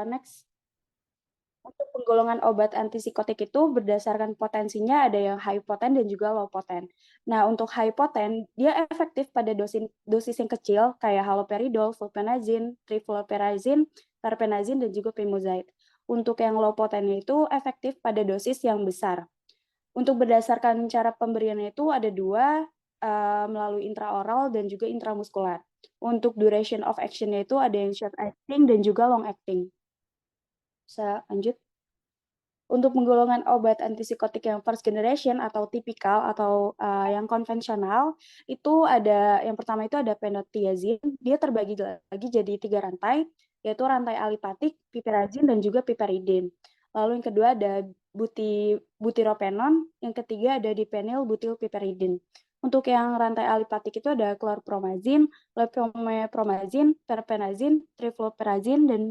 next. Untuk penggolongan obat antipsikotik itu berdasarkan potensinya ada yang high potent dan juga low potent. Nah, untuk high potent, dia efektif pada dosis yang kecil kayak haloperidol, fluphenazine, trifluoperazine, terpenazine, dan juga pimozide. Untuk yang low potentnya itu efektif pada dosis yang besar. Untuk berdasarkan cara pemberiannya itu ada 2, melalui intraoral dan juga intramuskular. Untuk duration of action-nya itu ada yang short acting dan juga long acting. Bisa lanjut. Untuk penggolongan obat antipsikotik yang first generation atau tipikal atau yang konvensional, itu ada yang pertama itu ada phenothiazine, dia terbagi lagi jadi 3 rantai, yaitu rantai alipatik, piperazine, dan juga piperidin. Lalu yang kedua ada butyropenon, yang ketiga ada dipenyl butylpiperidin. Untuk yang rantai alipatik itu ada chlorpromazine, levomepromazine, terpenazine, trifluoperazine, dan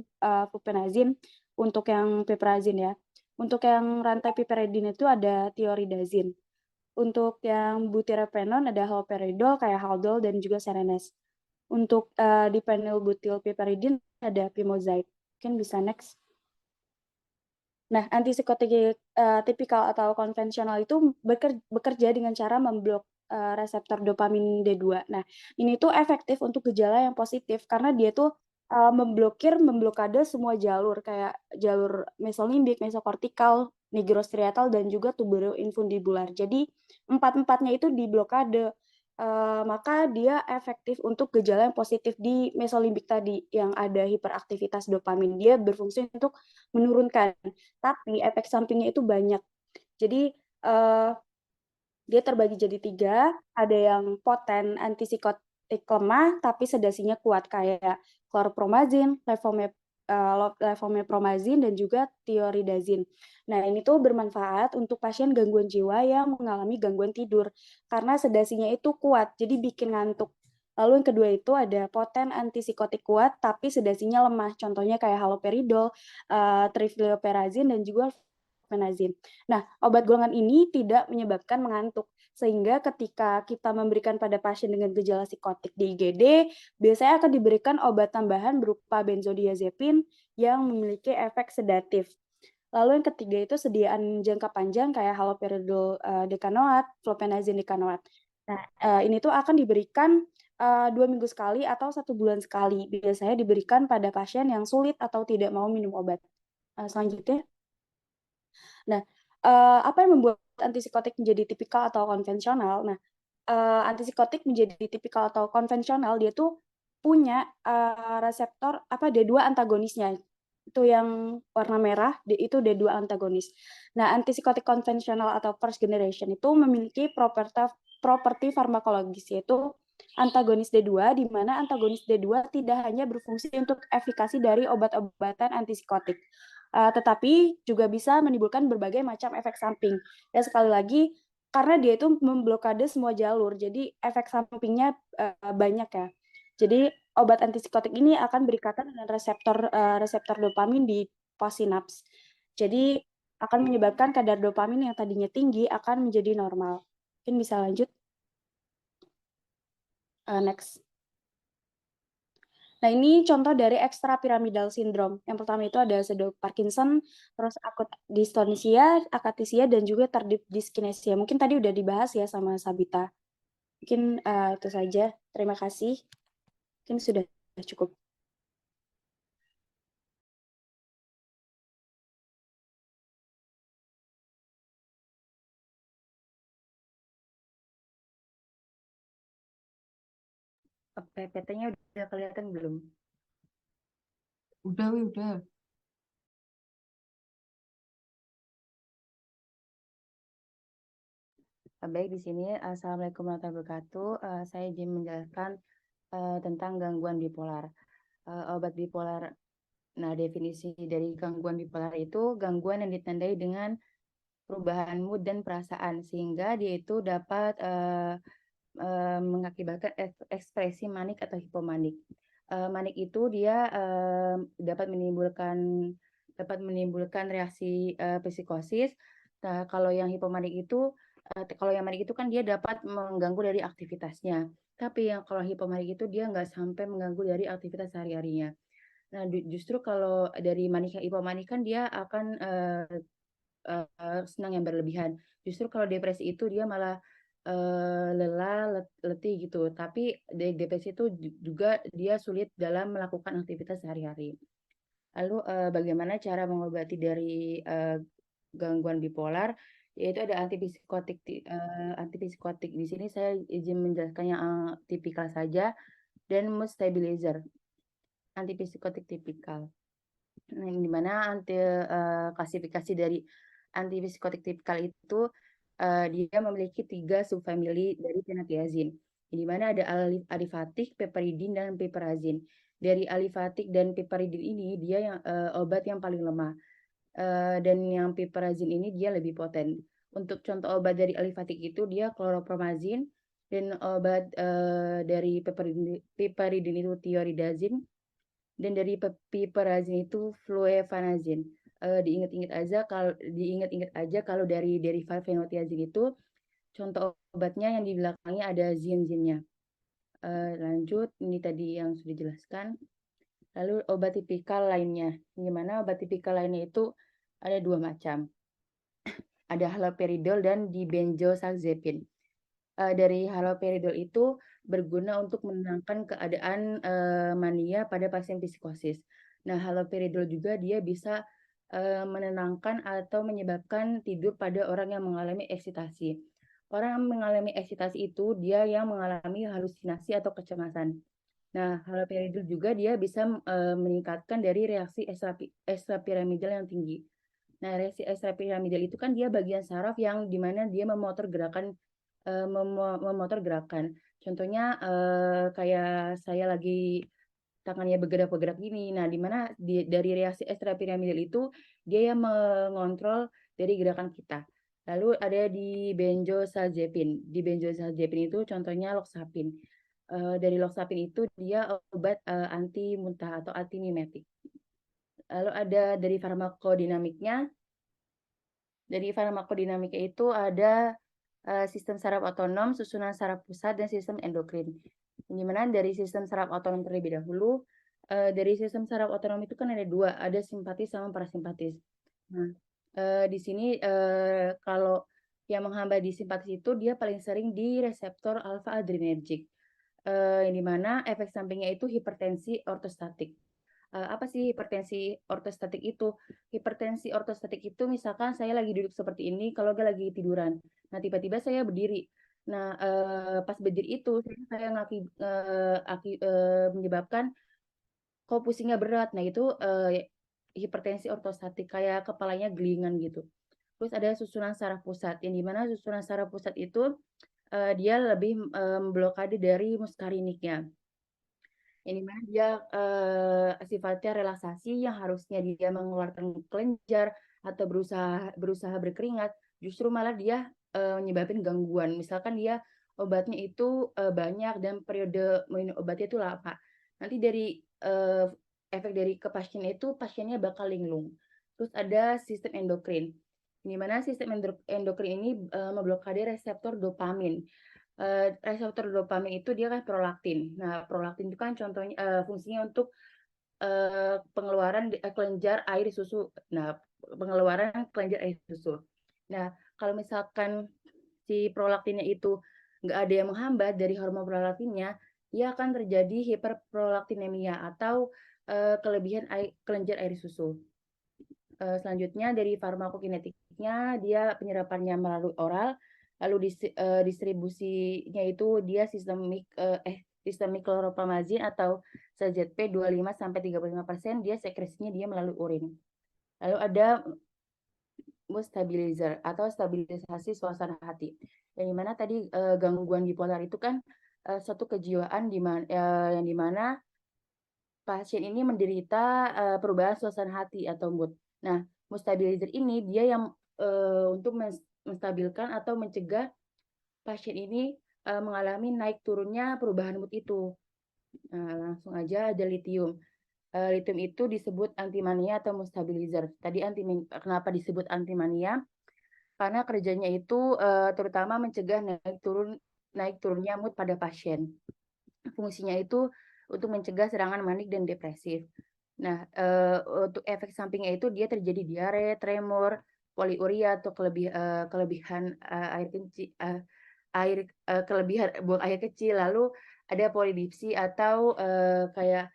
fluphenazine. Untuk yang piperazine ya. Untuk yang rantai piperidin itu ada thioridazine. Untuk yang butyropenon ada haloperidol kayak Haldol dan juga Serenes. Untuk dipenylbutylpiperidin ada Pimozide. Mungkin bisa next. Nah, antipsikotik tipikal atau konvensional itu bekerja dengan cara memblok reseptor dopamin D2. Nah, ini tuh efektif untuk gejala yang positif karena dia tuh memblokade semua jalur kayak jalur mesolimbik, mesokortikal, nigrostriatal, dan juga tuberoinfundibular. Jadi 4-4-nya itu diblokade. Maka dia efektif untuk gejala yang positif di mesolimbik tadi yang ada hiperaktivitas dopamin. Dia berfungsi untuk menurunkan, tapi efek sampingnya itu banyak. Jadi dia terbagi jadi 3, ada yang poten antipsikotik lemah tapi sedasinya kuat kayak chlorpromazine, levomepromazine, dan juga thioridazine. Nah, ini tuh bermanfaat untuk pasien gangguan jiwa yang mengalami gangguan tidur karena sedasinya itu kuat, jadi bikin ngantuk. Lalu yang kedua itu ada poten antipsikotik kuat tapi sedasinya lemah, contohnya kayak haloperidol, trifluoperazine, dan juga fluphenazine. Nah, obat golongan ini tidak menyebabkan mengantuk, sehingga ketika kita memberikan pada pasien dengan gejala psikotik di IGD, biasanya akan diberikan obat tambahan berupa benzodiazepin yang memiliki efek sedatif. Lalu yang ketiga itu sediaan jangka panjang kayak haloperidol dekanoat, fluphenazine dekanoat. Nah, ini tuh akan diberikan 2 minggu sekali atau 1 bulan sekali. Biasanya diberikan pada pasien yang sulit atau tidak mau minum obat. Selanjutnya. Nah, apa yang membuat antipsikotik menjadi tipikal atau konvensional? Nah, antipsikotik menjadi tipikal atau konvensional, dia tuh punya reseptor D2 antagonisnya. Itu yang warna merah, itu D2 antagonis. Nah, antipsikotik konvensional atau first generation itu memiliki properti farmakologis, yaitu antagonis D2, di mana antagonis D2 tidak hanya berfungsi untuk efikasi dari obat-obatan antipsikotik, tetapi juga bisa menimbulkan berbagai macam efek samping. Ya, sekali lagi, karena dia itu memblokade semua jalur, jadi efek sampingnya banyak ya. Jadi obat antipsikotik ini akan berikatan dengan reseptor dopamin di postsinaps. Jadi akan menyebabkan kadar dopamin yang tadinya tinggi akan menjadi normal. Mungkin bisa lanjut. Next. Nah, ini contoh dari extrapyramidal syndrome. Yang pertama itu ada pseudo Parkinson, terus akut dystonia, akathisia, dan juga tardive dyskinesia. Mungkin tadi udah dibahas ya sama Sabita. Mungkin itu saja. Terima kasih. Mungkin sudah cukup. PPT-nya udah kelihatan belum? Udah, Wi, udah. Baik, di sini Assalamualaikum warahmatullahi wabarakatuh. Saya izin menjelaskan tentang gangguan bipolar. Obat bipolar. Nah, definisi dari gangguan bipolar itu gangguan yang ditandai dengan perubahan mood dan perasaan sehingga dia itu dapat mengakibatkan ekspresi manik atau hipomanik. Manik itu dia dapat menimbulkan reaksi psikosis. Nah, kalau yang hipomanik itu kan dia dapat mengganggu dari aktivitasnya. Tapi yang kalau hipomanik itu dia nggak sampai mengganggu dari aktivitas sehari-harinya. Nah, justru kalau dari manik hipomanik kan dia akan senang yang berlebihan. Justru kalau depresi itu dia malah lelah, letih gitu. Tapi dari depresi itu juga dia sulit dalam melakukan aktivitas sehari-hari. Lalu bagaimana cara mengobati dari gangguan bipolar? Yaitu ada antipsikotik. Antipsikotik di sini saya izin menjelaskan yang tipikal saja dan mood stabilizer. Antipsikotik tipikal. Nah, di mana klasifikasi dari antipsikotik tipikal itu dia memiliki 3 subfamili dari fenothiazine. Di mana ada alifatik, piperidin, dan piperazine. Dari alifatik dan piperidin ini dia yang obat yang paling lemah. Dan yang piperazine ini dia lebih poten. Untuk contoh obat dari alifatik itu dia chlorpromazine, dan obat dari piperidin itu thioridazine, dan dari piperazine itu fluevanazine. Diingat-ingat aja kalau dari derivat fenothiazine itu contoh obatnya yang di belakangnya ada zin-zinnya. Lanjut, ini tadi yang sudah dijelaskan. Lalu obat tipikal lainnya. Gimana obat tipikal lainnya itu ada 2 macam. Ada haloperidol dan dibenzodiazepin. Dari haloperidol itu berguna untuk menenangkan keadaan mania pada pasien psikosis. Nah, haloperidol juga dia bisa menenangkan atau menyebabkan tidur pada orang yang mengalami eksitasi. Orang yang mengalami eksitasi itu dia yang mengalami halusinasi atau kecemasan. Nah, haloperidol juga dia bisa meningkatkan dari reaksi ekstrapiramidal yang tinggi. Nah, reaksi ekstrapiramidal itu kan dia bagian saraf yang dimana dia memotor gerakan. Contohnya kayak saya lagi tangannya bergerak-gerak gini. Nah, dimana dari reaksi ekstrapiramidal itu dia yang mengontrol dari gerakan kita. Lalu ada di benzodiazepin. Di benzodiazepin itu contohnya loxapin. Dari loxapin itu dia obat anti muntah atau antimimetik. Lalu ada dari farmakodinamiknya. Dari farmakodinamika itu ada sistem saraf otonom, susunan saraf pusat, dan sistem endokrin. Di mana dari sistem saraf otonom terlebih dahulu, dari sistem saraf otonom itu kan ada 2, ada simpatis sama parasimpatis. Nah, di sini kalau yang menghambat di simpatis itu dia paling sering di reseptor alfa adrenergic. Di mana efek sampingnya itu hipertensi ortostatik. Apa sih hipertensi ortostatik itu? Hipertensi ortostatik itu misalkan saya lagi duduk seperti ini, kalau nggak lagi tiduran. Nah, tiba-tiba saya berdiri. Nah, pas berdiri itu saya menyebabkan kok pusingnya berat. Nah, itu hipertensi ortostatik, kayak kepalanya gelingan gitu. Terus ada susunan saraf pusat, yang dimana susunan saraf pusat itu dia lebih memblokade dari muskariniknya. Ini mana dia sifatnya relaksasi yang harusnya dia mengeluarkan kelenjar atau berusaha berkeringat, justru malah dia menyebabkan gangguan. Misalkan dia obatnya itu banyak dan periode minum obatnya itu lama. nanti dari efek dari ke pasien itu pasiennya bakal linglung. Terus ada sistem endokrin, di mana sistem endokrin ini memblokade reseptor dopamin. Reseptor dopamin itu dia kan prolaktin. Nah, prolaktin itu kan contohnya fungsinya untuk pengeluaran kelenjar air susu. Nah, pengeluaran kelenjar air susu. Nah, kalau misalkan si prolaktinnya itu nggak ada yang menghambat dari hormon prolaktinnya, dia akan terjadi hiperprolaktinemia atau kelebihan kelenjar air susu. Selanjutnya dari farmakokinetiknya, dia penyerapannya melalui oral, lalu distribusinya itu dia sistemik kloroplamazin atau CZP 25-35%, dia sekresinya dia melalui urin. Lalu ada mood stabilizer atau stabilisasi suasana hati. Yang dimana tadi gangguan bipolar itu kan suatu kejiwaan yang dimana pasien ini menderita perubahan suasana hati atau mood. Nah, mood stabilizer ini dia yang untuk menstabilkan atau mencegah pasien ini mengalami naik turunnya perubahan mood itu. Nah, langsung aja ada lithium. Lithium itu disebut antimania atau mood stabilizer. Tadi kenapa disebut antimania? Karena kerjanya itu terutama mencegah naik turunnya mood pada pasien. Fungsinya itu untuk mencegah serangan manik dan depresif. Nah, untuk efek sampingnya itu dia terjadi diare, tremor, poliuria atau kelebihan kelebihan buang air kecil, lalu ada polidipsi atau kayak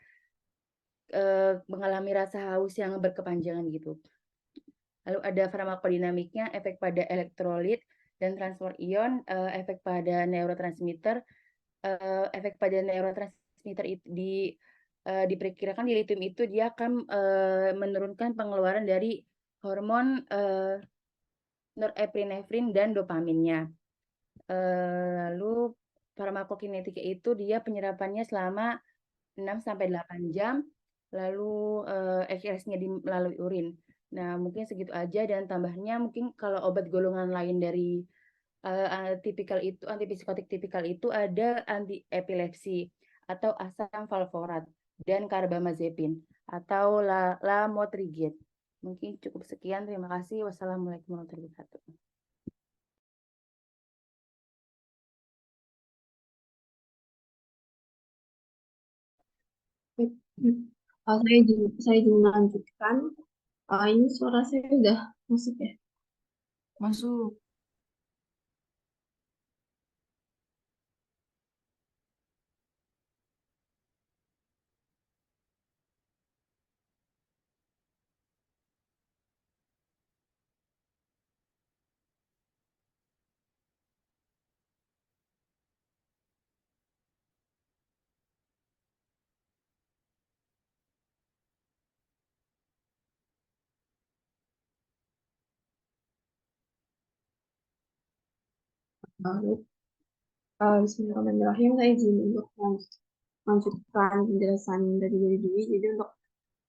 mengalami rasa haus yang berkepanjangan gitu. Lalu ada farmakodinamiknya, efek pada elektrolit dan transport ion, efek pada neurotransmitter. Efek pada neurotransmitter itu diperkirakan di lithium itu dia akan menurunkan pengeluaran dari hormon norepinefrin dan dopaminnya. Lalu farmakokinetika itu dia penyerapannya selama 6-8 jam, lalu ekskresinya melalui urin. Nah, mungkin segitu aja, dan tambahnya mungkin kalau obat golongan lain dari antipsikotik tipikal itu ada anti epilepsi atau asam valproat dan karbamazepin atau lamotrigine. Mungkin cukup sekian, terima kasih. Wassalamualaikum warahmatullahi wabarakatuh. Saya izin melanjutkan. Ini suara saya udah masuk ya? Masuk. Bismillahirrahmanirrahim. Saya izin untuk melanjutkan penjelasan dari Dwi. Jadi untuk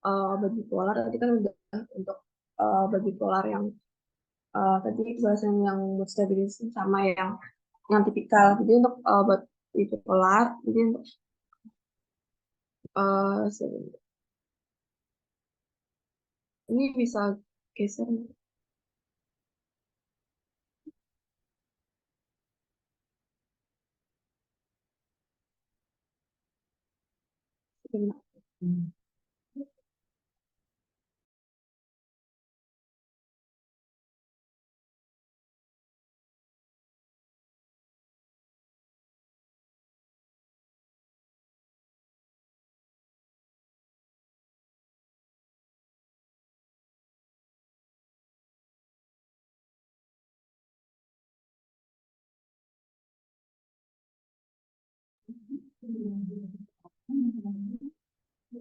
obat bipolar tadi kan udah untuk obat bipolar yang tadi bahasan yang mood stabilizer sama yang tipikal. Jadi untuk obat bipolar, jadi untuk ini bisa geser.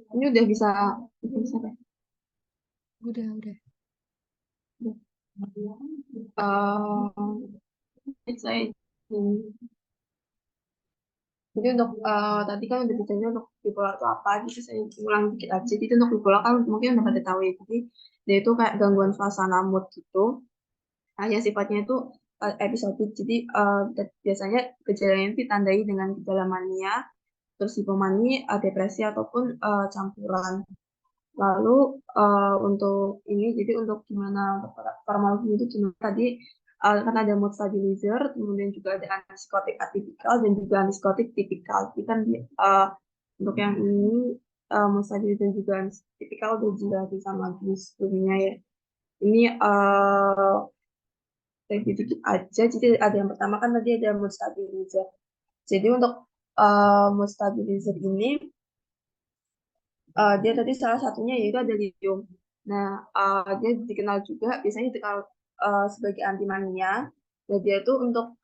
Ini udah bisa ya? Udah. Saya jadi untuk tadi kan udah ditanya untuk bipolar itu apa, gitu saya ulang dikit aja. Jadi untuk bipolar kan mungkin udah pada tahu ya, jadi dia itu kayak gangguan suasana mood gitu, yang sifatnya itu episodik. Jadi biasanya gejalanya itu ditandai dengan gejala mania, terus hipomani, depresi ataupun campuran. Lalu untuk ini, jadi untuk gimana untuk farmakologi itu gimana tadi kan ada mood stabilizer, kemudian juga ada antipsikotik atipikal dan juga antipsikotik tipikal. Jadi kan untuk yang ini mood stabilizer dan juga antipikal udah dijelasin sama Gus sebelumnya ya. Ini review dikit aja. Jadi ada yang pertama kan tadi ada mood stabilizer. Jadi untuk mood stabilizer ini dia tadi salah satunya yaitu ada lithium. Nah, dia dikenal juga biasanya dikenal sebagai antimania. Dan dia itu untuk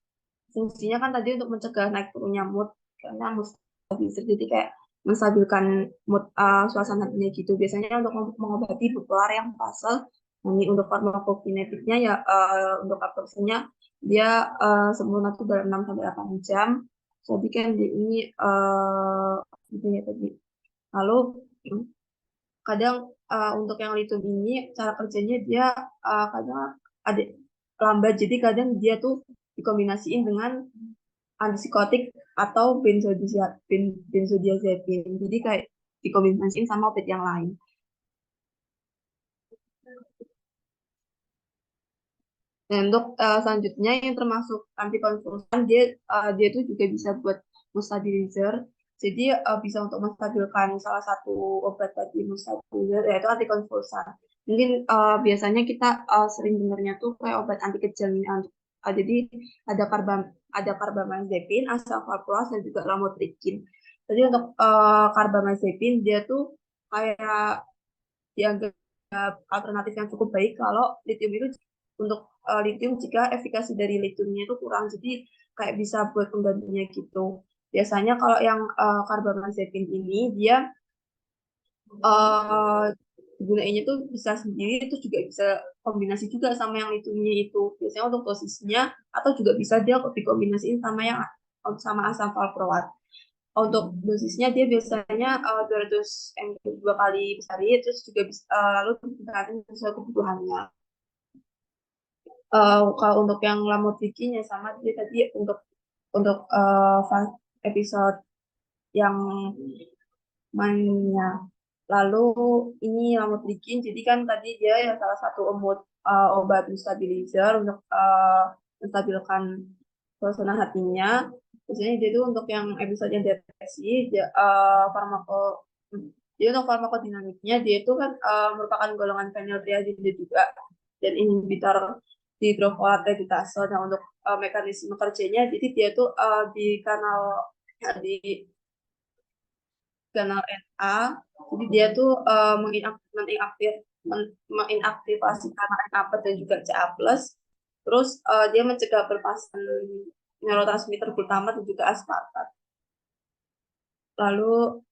fungsinya kan tadi untuk mencegah naik turunnya mood karena mood stabilizer jadi kayak menstabilkan mood suasana hatinya gitu. Biasanya untuk mengobati bipolar yang fase. Ini untuk farmakokinetiknya ya untuk absorpsinya dia sempurna tuh dalam 6 sampai 8 jam. Jadi kan ini gitu ya tadi. Lalu kadang untuk yang lithium ini cara kerjanya dia kadang ada lambat, jadi kadang dia tuh dikombinasiin dengan antipsikotik atau benzodiazepin, jadi kayak dikombinasiin sama obat yang lain. Dan untuk selanjutnya yang termasuk antikonvulsan, dia itu juga bisa buat mood stabilizer. Jadi bisa untuk menstabilkan salah satu obat tadi mood stabilizer yaitu antikonvulsan. Mungkin biasanya kita sering dengarnya tuh kayak obat anti kejangnya. Jadi ada carbamazepine, asam valproat dan juga lamotrigine. Jadi untuk carbamazepine dia tuh kayak dianggap alternatif yang cukup baik kalau lithium itu untuk lithium jika efikasi dari lithiumnya itu kurang, jadi kayak bisa buat penggantinya gitu. Biasanya kalau yang carbamazepine ini dia gunainnya tuh bisa sendiri, terus juga bisa kombinasi juga sama yang lithiumnya itu. Biasanya untuk dosisnya atau juga bisa dia dikombinasiin sama asam valproat. Untuk dosisnya dia biasanya 200 ml 2 kali sehari, terus juga bisa lalu diganti sesuai kebutuhannya. Kalau untuk yang lamotrigine ya sama dia tadi untuk episode yang mainnya. Lalu ini lamotrigine, jadi kan tadi dia ya salah satu obat stabilizer untuk menstabilkan suasana hatinya. Biasanya dia itu untuk yang episode depresi, jadi untuk farmakodinamiknya dia itu kan merupakan golongan feniltriazida juga dan inhibitor dihidrofolat reduktase. Nah untuk mekanisme kerjanya, jadi dia tuh di kanal NA, jadi dia tuh menginaktivasi kanal NA+ dan juga Ca+, terus dia mencegah pelepasan neurotransmitter glutamat dan juga aspartat. Lalu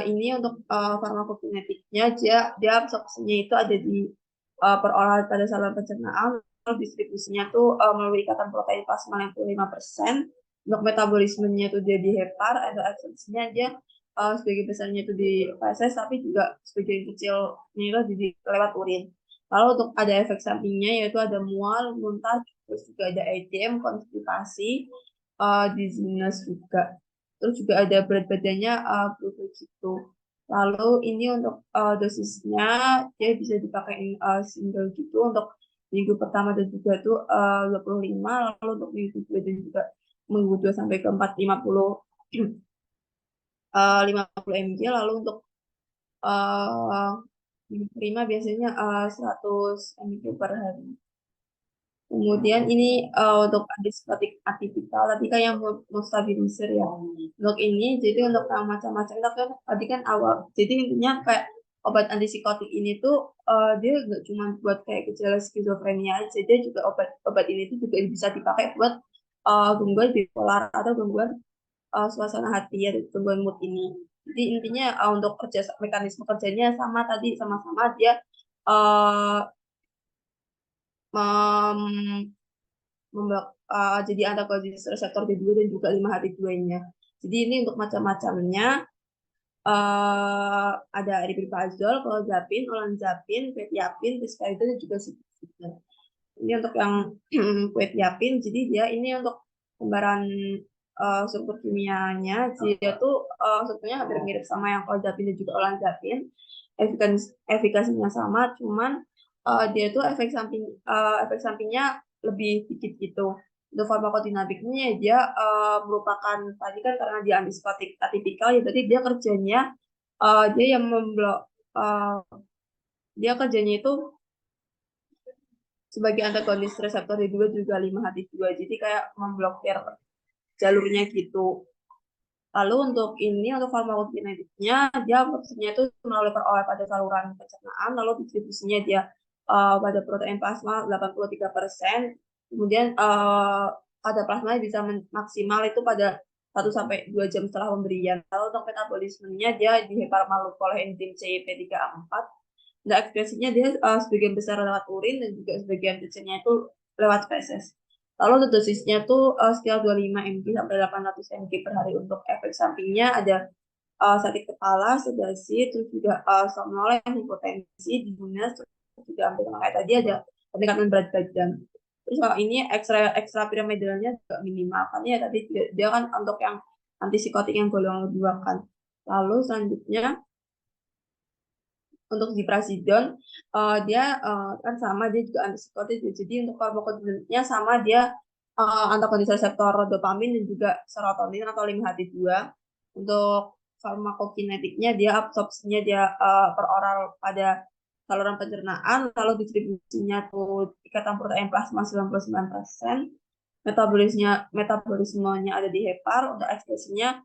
ini untuk farmakokinetiknya, dia absorpsinya itu ada di perolahan pada saluran pencernaan, lalu distribusinya tuh melalui ikatan protein plasma 65%. Untuk metabolismenya itu dia di hepar, ada absorpsinya dia sebagian besarnya itu di feses, tapi juga sebagian kecilnya itu jadi lewat urin. Lalu untuk ada efek sampingnya yaitu ada mual, muntah, terus juga ada edem, konstipasi, dizziness juga. Terus juga ada berat badannya berubah gitu. Lalu ini untuk dosisnya dia bisa dipakai single gitu untuk minggu pertama dan juga tuh 25, lalu untuk minggu kedua dan juga minggu 2 sampai ke 4 50 mg, lalu untuk minggu kelima biasanya 100 mg per hari. Kemudian ini untuk antipsikotik atipikal tadi kan yang mood stabilizer ya. Untuk ini jadi untuk yang macam-macam tadi kan awal. Jadi intinya kayak obat antipsikotik ini tuh dia nggak cuma buat kayak gejala skizofrenia aja, dia juga obat ini tuh juga bisa dipakai buat gangguan bipolar atau gangguan suasana hati ya, gangguan mood ini. Jadi intinya untuk mekanisme kerjanya sama tadi, sama-sama dia jadi antagonis reseptor B2 dan juga 5-HT2-nya. Jadi ini untuk macam-macamnya ada aripiprazol, clozapine, olanzapine, quetiapine, risperidone dan juga sibutramine. Ini untuk yang quetiapine, jadi dia ini untuk gambaran struktur kimianya, dia tuh strukturnya hampir mirip sama yang olanzapin dan juga olanzapin. Efikasinya sama, cuman dia tuh efek sampingnya lebih dikit gitu. Untuk farmakodinamiknya dia merupakan tadi kan karena dia antipsikotik atipikal ya, berarti dia kerjanya dia yang dia kerjanya itu sebagai antagonis reseptor D2 juga 5-HT2, jadi kayak memblokir jalurnya gitu. Lalu untuk farmakokinetiknya, dia absorpsinya itu melalui peroleh pada saluran pencernaan, lalu distribusinya dia pada protein plasma 83%, kemudian pada plasma bisa maksimal itu pada 1-2 jam setelah pemberian. Lalu untuk metabolismenya dia diheparmaluk oleh enzim CYP3A4. Nah, ekspresinya dia sebagian besar lewat urin dan juga sebagian kecilnya itu lewat feses. Lalu untuk dosisnya tuh sekitar 25 mg sampai 800 mg per hari. Untuk efek sampingnya ada sakit kepala, sedasi, terus juga somnolen, hipotensi, dinginan, terus juga hampir sama kayak tadi ada peningkatan berat badan. Terus kalau ini ekstra piramidalnya juga minimal, kan ya tadi dia kan untuk yang antipsikotik yang golongan kedua kan. Lalu selanjutnya untuk ziprasidon dia kan sama, dia juga antipsikotik, jadi untuk farmakodinamiknya sama, dia antagonis reseptor dopamin dan juga serotonin atau 5-HT2. Untuk farmakokinetiknya dia absorpsinya dia per oral pada saluran pencernaan, lalu distribusinya tuh ikatan protein plasma 99%, metabolismenya ada di hepar, untuk ekspresinya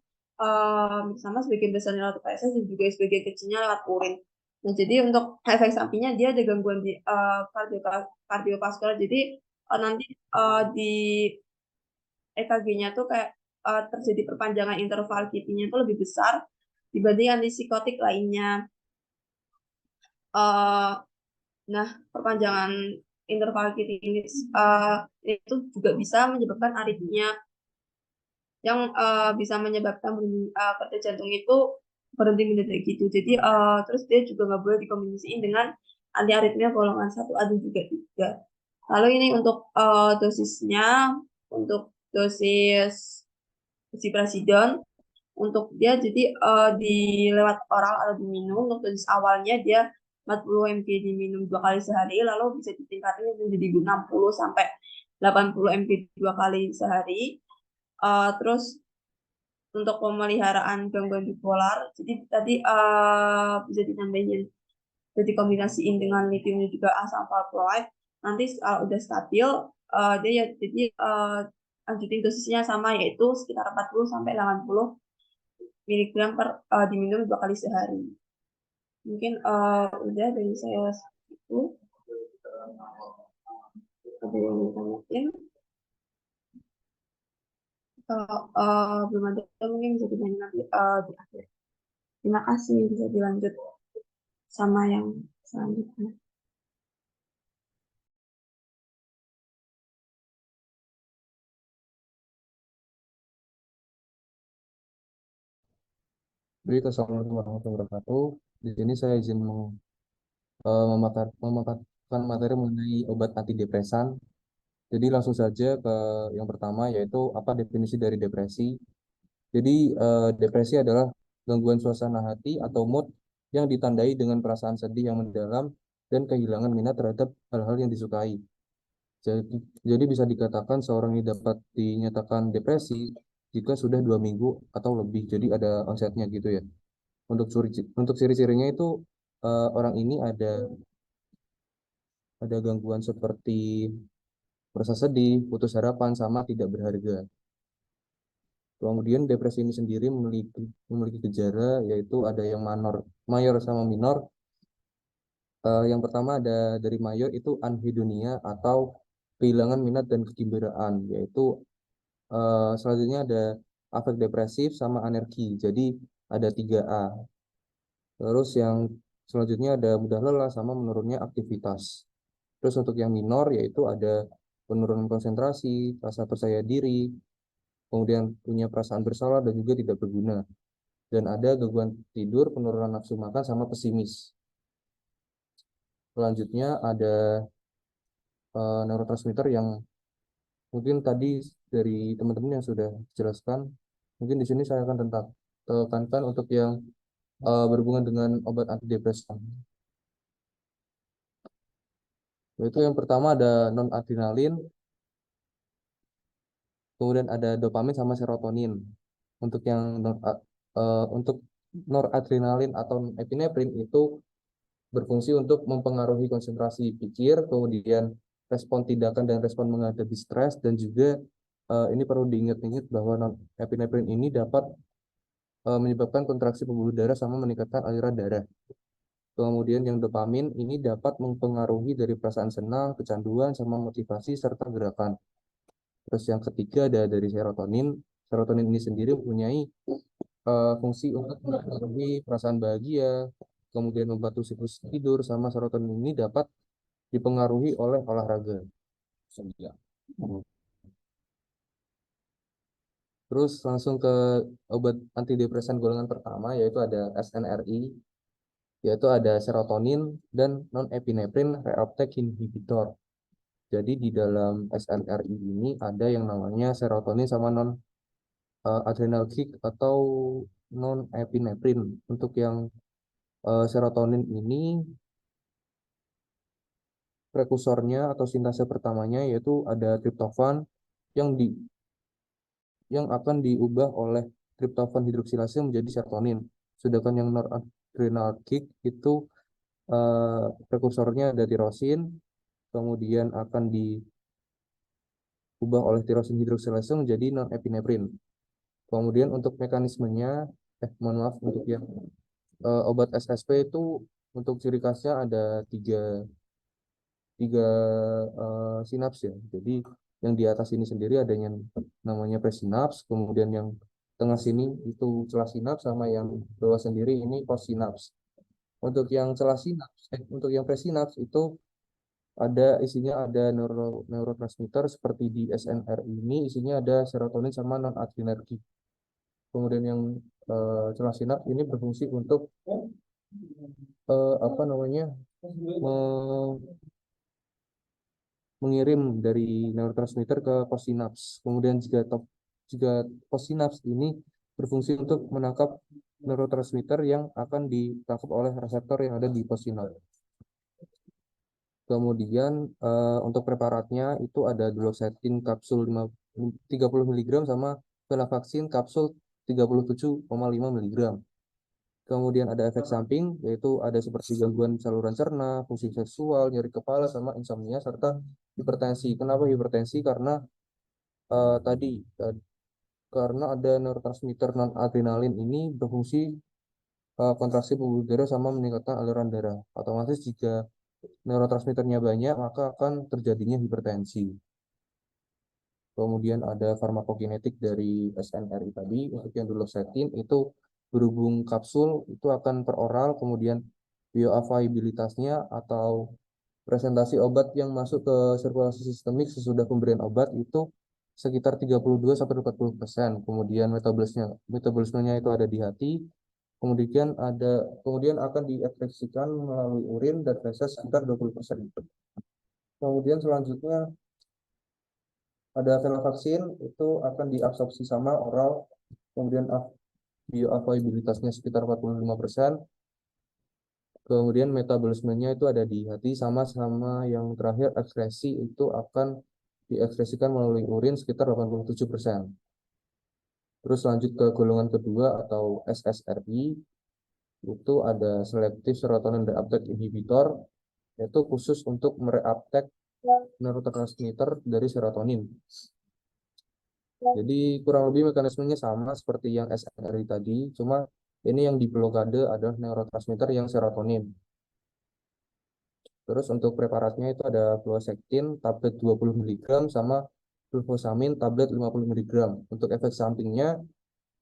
sama sebagian besar lewat feses dan juga sebagian kecilnya lewat urin. Nah, jadi untuk efek sampingnya dia ada gangguan di kardiovaskular. Jadi nanti di EKG-nya tuh kayak terjadi perpanjangan interval QT-nya itu lebih besar dibanding antipsikotik lainnya. Nah, perpanjangan interval QT ini itu juga bisa menyebabkan aritmia yang bisa menyebabkan kerja jantung itu berhenti mendetek gitu. Jadi terus dia juga nggak boleh dikombinasiin dengan anti aritmia golongan 1A dan juga 3. Lalu ini untuk dosisnya, untuk dosis ziprasidon, untuk dia jadi di lewat oral atau diminum. Untuk dosis awalnya dia 40 mg diminum 2 kali sehari, lalu bisa ditingkatin menjadi 60 sampai 80 mg 2 kali sehari. Terus untuk pemeliharaan gangguan bipolar, jadi tadi bisa ditambahin, jadi kombinasiin dengan lithium dan juga asam valproate. Nanti udah stabil, dia ya jadi lanjutin dosisnya sama, yaitu sekitar 40 sampai 80 mg per diminum 2 kali sehari. Mungkin udah dari saya itu. Ada yang ditanyain? Kalau belum ada mungkin bisa ditanya nanti di akhir. Terima kasih, bisa dilanjut sama yang selanjutnya. Baik, assalamualaikum warahmatullahi wabarakatuh. Di sini saya izin memaparkan materi mengenai obat antidepresan. Jadi langsung saja ke yang pertama, yaitu apa definisi dari depresi. Jadi depresi adalah gangguan suasana hati atau mood yang ditandai dengan perasaan sedih yang mendalam dan kehilangan minat terhadap hal-hal yang disukai. Jadi bisa dikatakan seorang ini dapat dinyatakan depresi jika sudah 2 minggu atau lebih. Jadi ada onsetnya gitu ya. Untuk ciri-cirinya itu orang ini ada gangguan seperti merasa sedih, putus harapan, sama tidak berharga. Kemudian depresi ini sendiri memiliki gejala, yaitu ada yang mayor sama minor. Yang pertama ada dari mayor itu anhedonia atau kehilangan minat dan kegembiraan, yaitu selanjutnya ada afek depresif sama anergi. Jadi ada 3A. Terus yang selanjutnya ada mudah lelah sama menurunnya aktivitas. Terus untuk yang minor yaitu ada penurunan konsentrasi, rasa percaya diri, kemudian punya perasaan bersalah dan juga tidak berguna. Dan ada gangguan tidur, penurunan nafsu makan, sama pesimis. Selanjutnya ada neurotransmitter yang Mungkin tadi dari teman-teman yang sudah dijelaskan, mungkin di sini saya akan tekankan untuk yang berhubungan dengan obat antidepresan. Yaitu yang pertama ada non-adrenalin, kemudian ada dopamin sama serotonin. Untuk yang untuk noradrenalin atau epinefrin itu berfungsi untuk mempengaruhi konsentrasi pikir, kemudian respon tindakan dan respon menghadapi stres, dan juga ini perlu diingat-ingat bahwa epinefrin ini dapat menyebabkan kontraksi pembuluh darah sama meningkatkan aliran darah. Kemudian yang dopamin ini dapat mempengaruhi dari perasaan senang, kecanduan, sama motivasi serta gerakan. Terus yang ketiga ada dari serotonin. Serotonin ini sendiri mempunyai fungsi untuk mempengaruhi perasaan bahagia, kemudian membantu siklus tidur, sama serotonin ini dapat dipengaruhi oleh olahraga. Terus langsung ke obat antidepresan golongan pertama, yaitu ada SNRI, yaitu ada serotonin dan non-epinefrin reuptake inhibitor. Jadi di dalam SNRI ini ada yang namanya serotonin sama non-adrenergic atau non-epinefrin. Untuk yang serotonin ini prekursornya atau sintase pertamanya yaitu ada triptofan yang akan diubah oleh triptofan hidroksilase menjadi serotonin. Sedangkan yang noradrenergic itu prekursornya ada tirosin, kemudian akan diubah oleh tirosin hidroksilase menjadi non-epinefrin. Kemudian untuk mekanismenya, mohon maaf, untuk yang obat SSP itu untuk ciri khasnya ada tiga sinaps ya. Jadi yang di atas ini sendiri ada yang namanya presinaps, kemudian yang tengah sini itu celah sinaps, sama yang bawah sendiri ini postsinaps. Untuk yang celah sinaps, untuk yang presinaps itu isinya ada neurotransmitter seperti di SNRI ini isinya ada serotonin sama non-adrenergic. Kemudian yang celah sinaps ini berfungsi untuk apa namanya mengirim dari neurotransmitter ke postsinaps. Kemudian jika postsinaps ini berfungsi untuk menangkap neurotransmitter yang akan ditangkap oleh reseptor yang ada di postsinaps. Kemudian untuk preparatnya itu ada duloxetine kapsul 30 mg sama venlafaxine kapsul 37,5 mg. Kemudian ada efek samping, yaitu ada seperti gangguan saluran cerna, fungsi seksual, nyeri kepala, sama insomnia, serta hipertensi. Kenapa hipertensi? Karena karena ada neurotransmitter non-adrenalin ini berfungsi kontraksi pembuluh darah sama meningkatkan aliran darah. Otomatis jika neurotransmitternya banyak, maka akan terjadinya hipertensi. Kemudian ada farmakokinetik dari SNRI tadi. Untuk yang duloxetine itu berhubung kapsul itu akan per oral, kemudian bioavailabilitasnya atau presentasi obat yang masuk ke sirkulasi sistemik sesudah pemberian obat itu sekitar 32-40%. Kemudian metabolismenya itu ada di hati. Kemudian akan diekspresikan melalui urin dan feses sekitar 20%. Kemudian selanjutnya ada venlafaxine, itu akan diabsorpsi sama oral, kemudian bioavailabilitasnya sekitar 45%. Kemudian metabolismenya itu ada di hati, sama yang terakhir ekskresi itu akan diekspresikan melalui urin sekitar 87%. Terus lanjut ke golongan kedua atau SSRI, itu ada selective serotonin reuptake inhibitor, yaitu khusus untuk mereuptake neurotransmitter dari serotonin. Jadi kurang lebih mekanismenya sama seperti yang SNRI tadi, cuma ini yang diblokade adalah neurotransmitter yang serotonin. Terus untuk preparatnya itu ada fluoxetine tablet 20 mg sama sulfosamin tablet 50 mg. Untuk efek sampingnya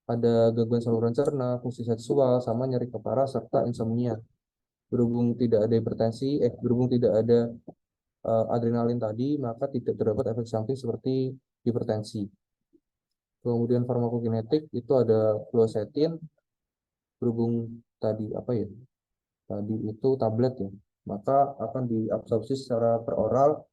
ada gangguan saluran cerna, fungsi seksual, sama nyeri kepala serta insomnia. Berhubung tidak ada adrenalin tadi, maka tidak terdapat efek samping seperti hipertensi. Kemudian farmakokinetik itu ada fluoxetine, berhubung tadi itu tablet ya, maka akan diabsorpsi secara peroral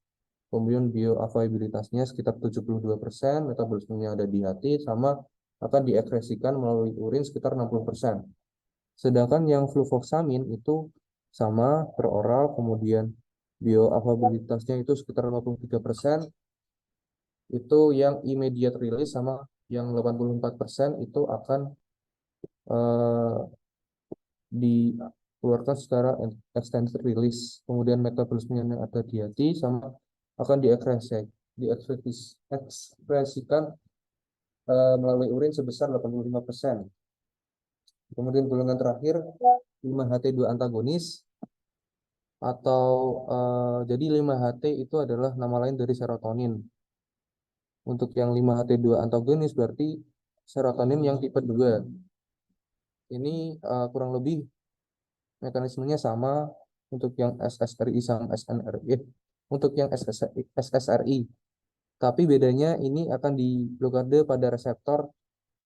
kemudian bioavailabilitasnya sekitar 72%, metabolismenya ada di hati, sama akan diekskresikan melalui urin sekitar 60%. Sedangkan yang fluvoxamin itu sama peroral, kemudian bioavailabilitasnya itu sekitar 53%, itu yang immediate release, sama yang 84% itu akan eh, dikeluarkan secara extended release. Kemudian metabolisme yang ada di hati sama akan diekspresikan melalui urin sebesar 85%. Kemudian golongan terakhir 5-HT2 antagonis atau jadi 5-HT itu adalah nama lain dari serotonin. Untuk yang 5-HT2 antagonis berarti serotonin yang tipe 2. Ini kurang lebih mekanismenya sama untuk yang SSRI sama SNRI. Untuk yang SSRI. Tapi bedanya ini akan diblokade pada reseptor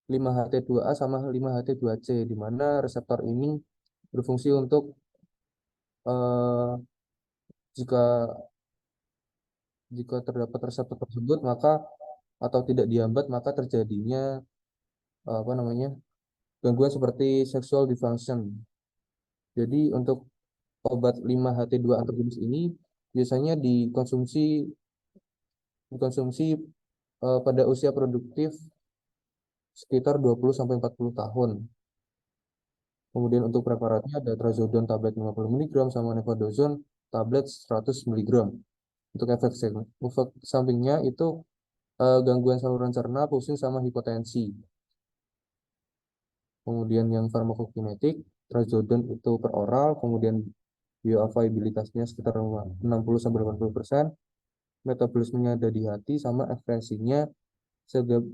5-HT2A sama 5-HT2C, di mana reseptor ini berfungsi untuk jika terdapat reseptor tersebut maka atau tidak dihambat maka terjadinya gangguan seperti sexual dysfunction. Jadi untuk obat 5-HT2 antagonis ini biasanya dikonsumsi pada usia produktif sekitar 20-40 tahun. Kemudian untuk preparatnya ada trazodone tablet 50 mg sama mevadozone tablet 100 mg. Untuk efek sampingnya itu gangguan saluran cerna, pusing, sama hipotensi. Kemudian yang farmakokinetik, trazodone itu per oral, kemudian bioavailabilitasnya sekitar 60-80%, metabolismenya ada di hati, sama ekspresinya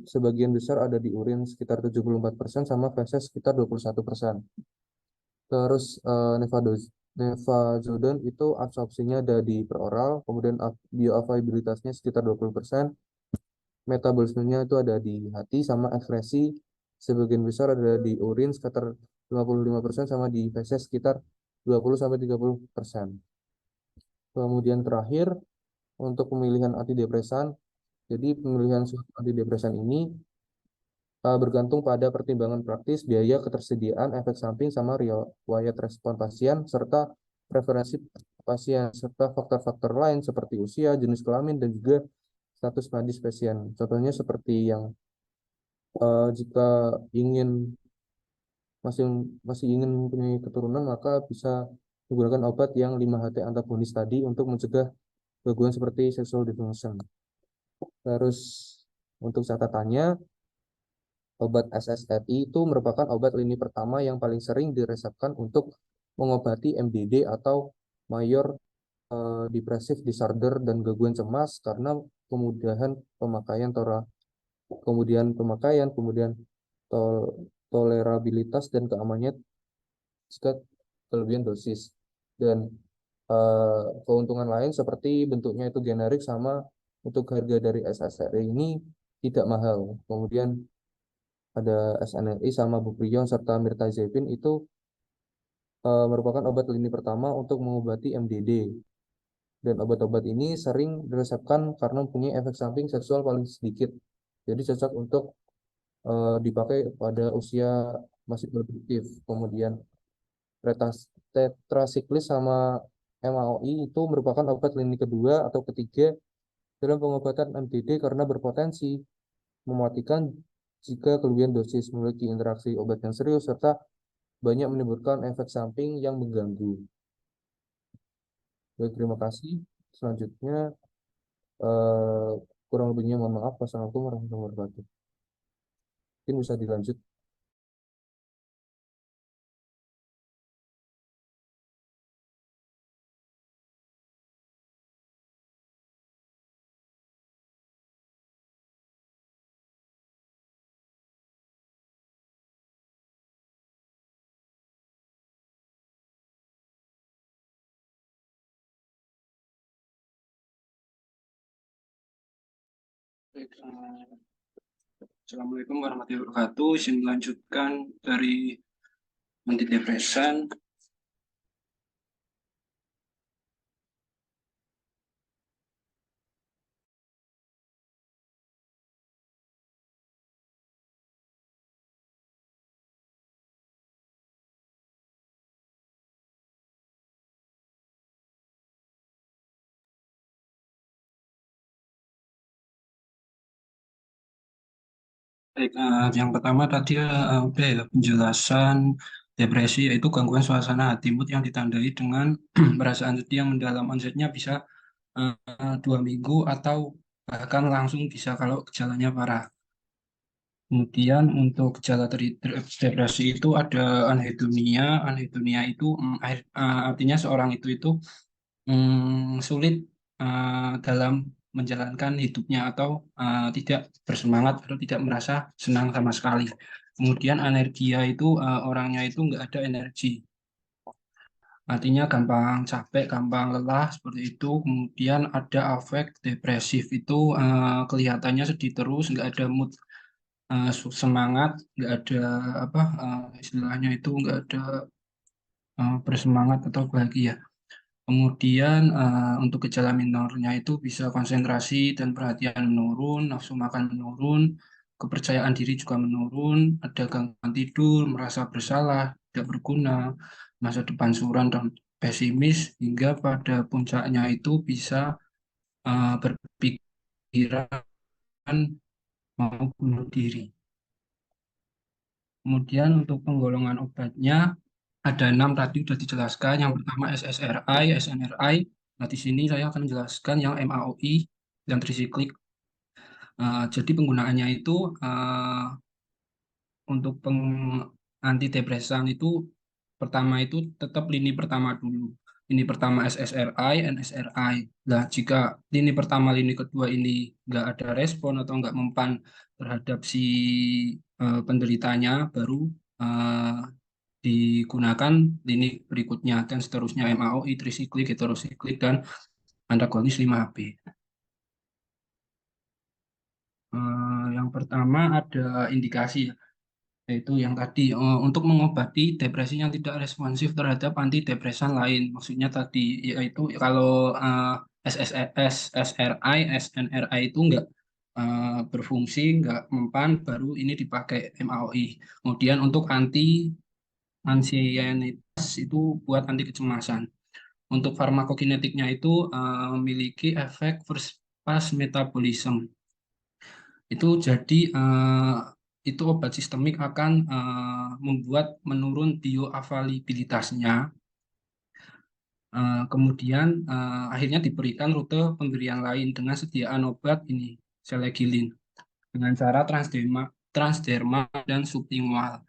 sebagian besar ada di urin sekitar 74%, sama feses sekitar 21%. Terus nefazodone itu absorpsinya ada di peroral, kemudian bioavailabilitasnya sekitar 20%, metabolismenya itu ada di hati, sama ekspresi sebagian besar ada di urin sekitar 55%, sama di feses sekitar 20-30%. Kemudian terakhir untuk pemilihan antidepresan, jadi pemilihan suatu antidepresan ini bergantung pada pertimbangan praktis, biaya, ketersediaan, efek samping, sama riwayat respon pasien, serta preferensi pasien, serta faktor-faktor lain seperti usia, jenis kelamin, dan juga status medis pasien. Contohnya seperti yang jika masih ingin mempunyai keturunan, maka bisa menggunakan obat yang 5-HT antagonis tadi untuk mencegah gangguan seperti sexual dysfunction. Terus untuk catatannya, obat SSRI itu merupakan obat lini pertama yang paling sering diresepkan untuk mengobati MDD atau Major Depressive Disorder dan gangguan cemas karena kemudahan pemakaian, kemudian tolerabilitas dan keamanannya jika kelebihan dosis. Dan keuntungan lain seperti bentuknya itu generik, sama untuk harga dari SSRI ini tidak mahal. Kemudian ada SNRI sama buprion serta mirtazapine itu merupakan obat lini pertama untuk mengobati MDD. Dan obat-obat ini sering diresepkan karena mempunyai efek samping seksual paling sedikit. Jadi cocok untuk dipakai pada usia masih produktif. Kemudian tetrasiklis sama MAOI itu merupakan obat lini kedua atau ketiga dalam pengobatan MDD karena berpotensi mematikan jika kelebihan dosis, memiliki interaksi obat yang serius, serta banyak menimbulkan efek samping yang mengganggu. Baik, terima kasih. Selanjutnya, kurang lebihnya mohon maaf. Wassalamualaikum warahmatullahi wabarakatuh. Mungkin bisa dilanjut. Baik, Assalamualaikum warahmatullahi wabarakatuh. Izin melanjutkan dari antidepresan. Baik, yang pertama tadi apa ya, penjelasan depresi yaitu gangguan suasana hati mood yang ditandai dengan perasaan sedih yang mendalam. Onsetnya bisa 2 minggu atau bahkan langsung bisa kalau gejalanya parah. Kemudian untuk gejala depresi itu ada anhedonia. Anhedonia itu artinya seorang itu sulit dalam menjalankan hidupnya atau tidak bersemangat atau tidak merasa senang sama sekali. Kemudian anergia itu orangnya itu nggak ada energi. Artinya gampang capek, gampang lelah seperti itu. Kemudian ada afek depresif itu kelihatannya sedih terus, nggak ada mood semangat, nggak ada apa istilahnya itu nggak ada bersemangat atau bahagia. Kemudian untuk gejala minornya itu bisa konsentrasi dan perhatian menurun, nafsu makan menurun, kepercayaan diri juga menurun, ada gangguan tidur, merasa bersalah, tidak berguna, masa depan suram dan pesimis, hingga pada puncaknya itu bisa berpikiran mau bunuh diri. Kemudian untuk penggolongan obatnya ada 6 tadi sudah dijelaskan. Yang pertama SSRI, SNRI. Nah, di sini saya akan menjelaskan yang MAOI, yang trisiklik. Jadi penggunaannya itu untuk antidepresan itu pertama itu tetap lini pertama dulu. Lini pertama SSRI, NSRI. Nah, jika lini pertama, lini kedua ini nggak ada respon atau nggak mempan terhadap si penderitanya, baru digunakan lini berikutnya dan seterusnya MAOI, trisiklik, heterosiklik, dan antagonis 5HB. Yang pertama ada indikasi, yaitu yang tadi untuk mengobati depresi yang tidak responsif terhadap antidepresan lain. Maksudnya tadi yaitu kalau SSRI, SNRI itu enggak berfungsi, enggak mempan, baru ini dipakai MAOI. Kemudian untuk anxiety itu buat anti kecemasan. Untuk farmakokinetiknya itu memiliki efek first pass metabolism. Itu jadi itu obat sistemik akan membuat menurun bioavailabilitasnya. Kemudian akhirnya diberikan rute pemberian lain dengan sediaan obat ini selegilin dengan cara transdermal dan sublingual.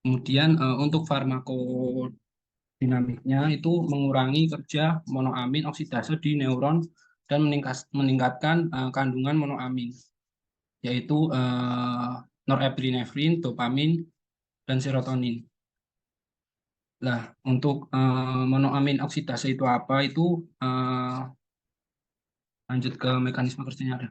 Kemudian untuk farmakodinamiknya itu mengurangi kerja monoamin oksidase di neuron dan meningkatkan kandungan monoamin, yaitu norepinefrin, dopamin, dan serotonin. Nah, untuk monoamin oksidase itu apa? Itu lanjut ke mekanisme kerjanya ada.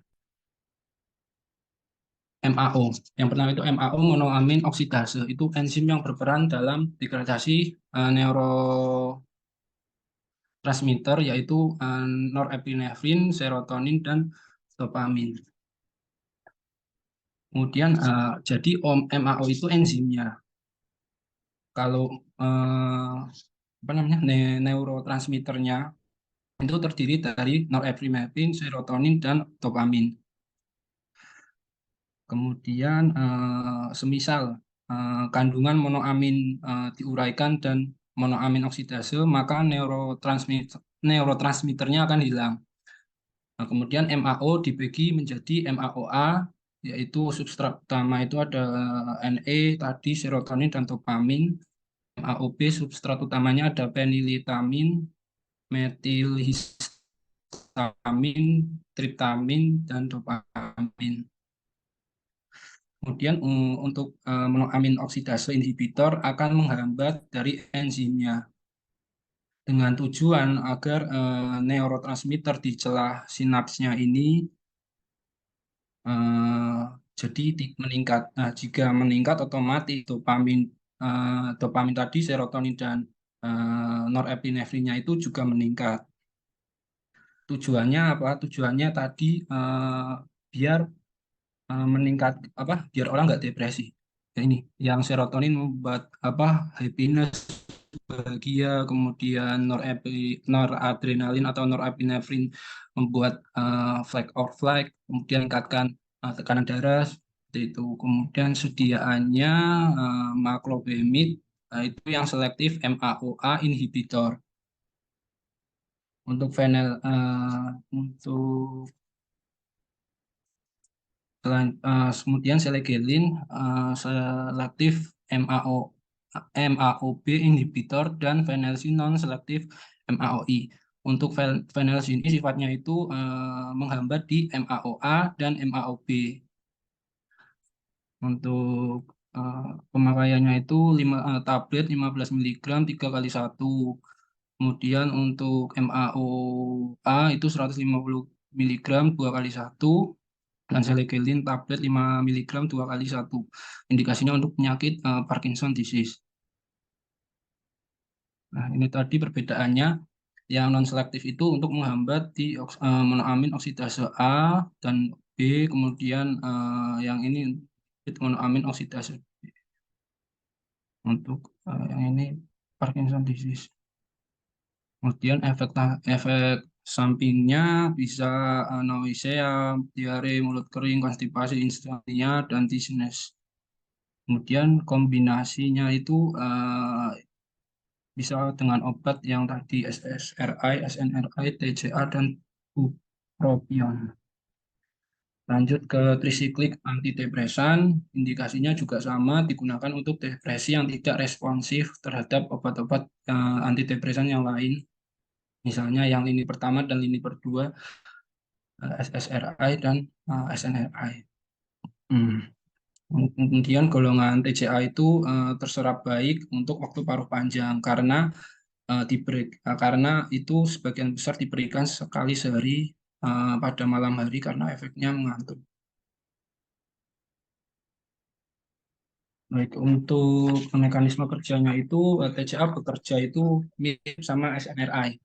MAO. Yang pertama itu MAO, monoamin oksidase. Itu enzim yang berperan dalam degradasi neurotransmitter, yaitu norepinefrin, serotonin, dan dopamin. Kemudian jadi MAO itu enzimnya. Kalau apa namanya neurotransmitternya itu terdiri dari norepinefrin, serotonin, dan dopamin. Kemudian semisal kandungan monoamin diuraikan dan monoamin oksidase, maka neurotransmitternya akan hilang. Nah, kemudian MAO dibagi menjadi MAOA, yaitu substrat utama itu ada Na, tadi serotonin dan dopamin. MAOB substrat utamanya ada feniletamin, metilhistamin, triptamin, dan dopamin. Kemudian untuk monoamin oksidase inhibitor akan menghambat dari enzimnya dengan tujuan agar neurotransmitter di celah sinapsnya ini jadi meningkat. Nah, jika meningkat otomatis dopamin tadi, serotonin, dan norepinefrinnya itu juga meningkat. Tujuannya apa? Tujuannya tadi biar meningkat biar orang nggak depresi. Ya, ini yang serotonin membuat happiness, bahagia, kemudian noradrenalin atau norepinefrin membuat fight or flight, kemudian meningkatkan tekanan darah, Seperti itu. Kemudian sediaannya maklobemid itu yang selektif MAOA inhibitor. Untuk kemudian selegelin selektif MAOB inhibitor dan venelsin non selektif MAOI. Untuk venelsin ini sifatnya itu menghambat di MAOA dan MAOB. Untuk pemakaiannya itu tablet 15 mg 3 kali 1. Kemudian untuk MAOA itu 150 mg 2 kali 1. Dan selegelin tablet 5 mg 2 kali 1. Indikasinya untuk penyakit Parkinson disease. Nah, ini tadi perbedaannya. Yang non-selektif itu untuk menghambat di monoamin oksidase A dan B, kemudian yang ini monoamin oksidase B. Untuk yang ini Parkinson disease. Kemudian efek sampingnya bisa nausea, diare, mulut kering, konstipasi, insomnia, dan dizziness. Kemudian kombinasinya itu bisa dengan obat yang tadi SSRI, SNRI, TCA, dan bupropion. Lanjut ke trisiklik antidepresan, indikasinya juga sama, digunakan untuk depresi yang tidak responsif terhadap obat-obat antidepresan yang lain. Misalnya yang lini pertama dan lini kedua, SSRI dan SNRI. Kemudian golongan TCA itu terserap baik untuk waktu paruh panjang karena itu sebagian besar diberikan sekali sehari pada malam hari karena efeknya mengantuk. Baik, untuk mekanisme kerjanya itu TCA bekerja itu mirip sama SNRI.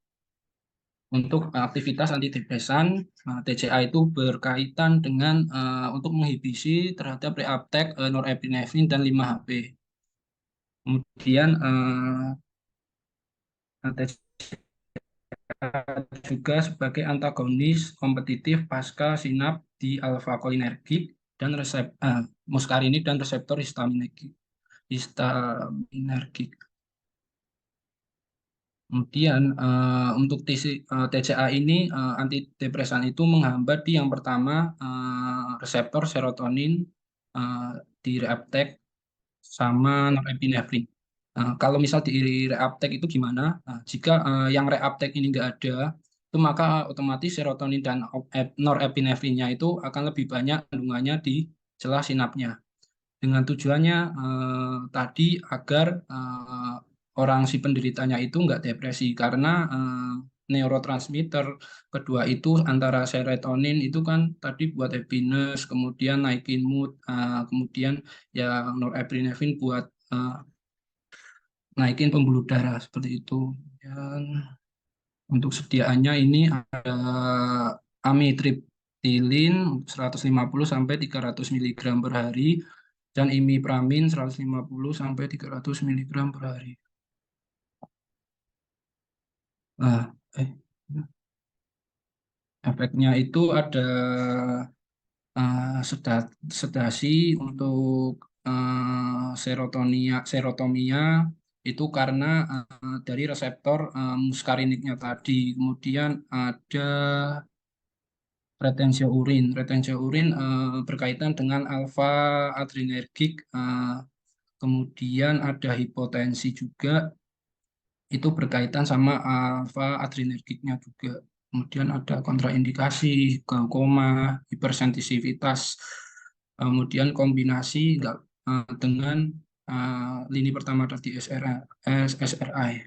Untuk aktivitas antidepresan, TCA itu berkaitan dengan untuk menghibisi terhadap reuptake norepinefrin dan 5-HP. Kemudian TCA juga sebagai antagonis kompetitif pasca sinap di alfa kolinergik dan muskarinid dan reseptor histaminergik. Kemudian untuk TCA ini antidepresan itu menghambat di yang pertama reseptor serotonin di reuptake sama norepinefrin. Kalau misal di reuptake itu gimana? Jika yang reuptake ini nggak ada, itu maka otomatis serotonin dan norepinefrinnya itu akan lebih banyak kandungannya di celah sinapnya. Dengan tujuannya tadi agar orang si penderitanya itu nggak depresi karena neurotransmitter kedua itu antara serotonin itu kan tadi buat happiness, kemudian naikin mood, kemudian yang norepinefrin buat naikin pembuluh darah seperti itu. Dan untuk sediaannya ini ada amitriptilin 150 sampai 300 mg per hari dan imipramin 150 sampai 300 mg per hari. Nah, efeknya itu ada sedasi untuk serotonia itu karena dari reseptor muskariniknya tadi. Kemudian ada retensio urin. Retensio urin berkaitan dengan alfa adrenergik. Kemudian ada hipotensi juga. Itu berkaitan sama alfa adrenergiknya juga. Kemudian ada kontraindikasi, glaukoma, hipersensitivitas. Kemudian kombinasi dengan lini pertama tadi SSRI.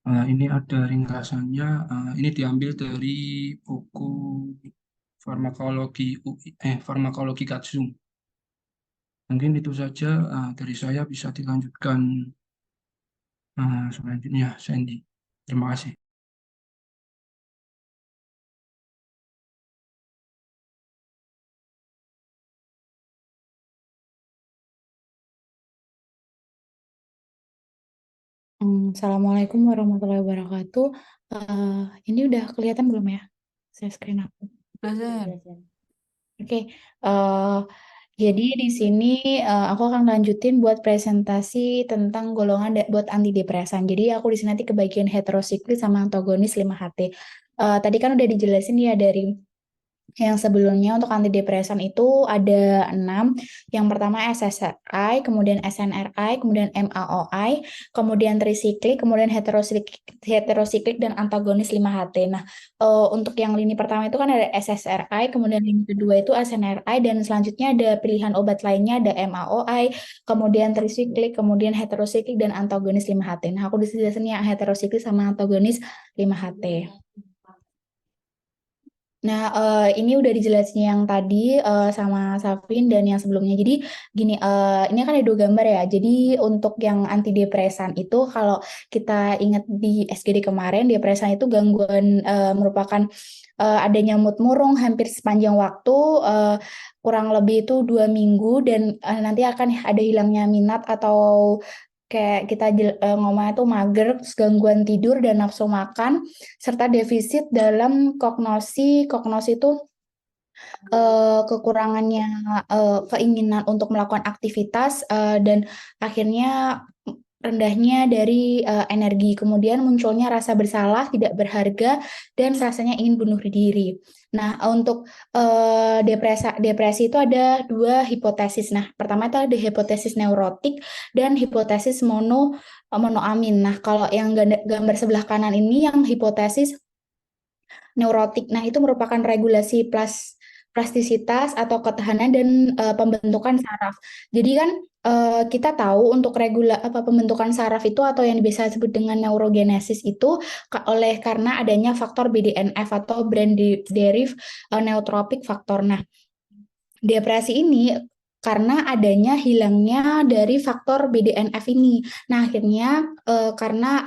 Ini ada ringkasannya. Ini diambil dari buku farmakologi Katsum. Mungkin itu saja dari saya, bisa dilanjutkan selanjutnya, Sandy. Terima kasih. Assalamualaikum warahmatullahi wabarakatuh. Ini udah kelihatan belum ya? Saya screen aku. Dosen. Oke, eh, jadi di sini aku akan lanjutin buat presentasi tentang golongan buat antidepresan. Jadi aku di sini nanti kebagian heterosiklik sama antagonis 5HT. Tadi kan udah dijelasin ya dari yang sebelumnya untuk antidepresan itu ada 6. Yang pertama SSRI, kemudian SNRI, kemudian MAOI, kemudian trisiklik, kemudian heterosiklik dan antagonis 5HT. Nah, untuk yang lini pertama itu kan ada SSRI, kemudian lini kedua itu SNRI, dan selanjutnya ada pilihan obat lainnya ada MAOI, kemudian trisiklik, kemudian heterosiklik dan antagonis 5HT. Nah, aku disini yang heterosiklik sama antagonis 5HT. Nah, ini udah dijelasin yang tadi sama Safin dan yang sebelumnya. Jadi gini, ini kan ada 2 gambar ya. Jadi untuk yang antidepresan itu kalau kita ingat di SGD kemarin, depresan itu gangguan merupakan adanya mood murung hampir sepanjang waktu, kurang lebih itu 2 minggu, dan nanti akan ada hilangnya minat atau kayak kita ngomongnya tuh mager, terus gangguan tidur dan nafsu makan, serta defisit dalam kognosi. Kognosi itu kekurangannya keinginan untuk melakukan aktivitas dan akhirnya rendahnya dari energi. Kemudian munculnya rasa bersalah, tidak berharga, dan rasanya ingin bunuh diri. Nah, untuk depresi itu ada 2 hipotesis. Nah, pertama itu ada hipotesis neurotik dan hipotesis monoamin. Nah, kalau yang gambar sebelah kanan ini yang hipotesis neurotik. Nah, itu merupakan regulasi plastisitas atau ketahanan dan pembentukan saraf. Jadi kan kita tahu untuk pembentukan saraf itu atau yang biasa disebut dengan neurogenesis itu karena adanya faktor BDNF atau brain derived neurotrophic factor. Nah, depresi ini karena adanya hilangnya dari faktor BDNF ini. Nah, akhirnya karena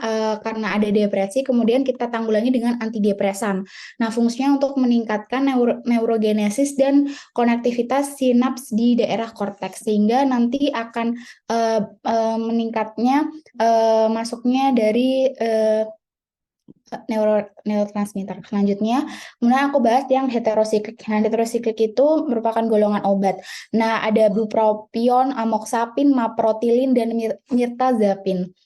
ada depresi, kemudian kita tanggulangi dengan antidepresan. Nah, fungsinya untuk meningkatkan neurogenesis dan konektivitas sinaps di daerah korteks, sehingga nanti akan meningkatnya masuknya dari neurotransmitter. Selanjutnya, kemudian aku bahas yang heterosiklik. Nah, heterosiklik itu merupakan golongan obat. Nah, ada bupropion, amoxapin, maprotilin, dan mirtazapin.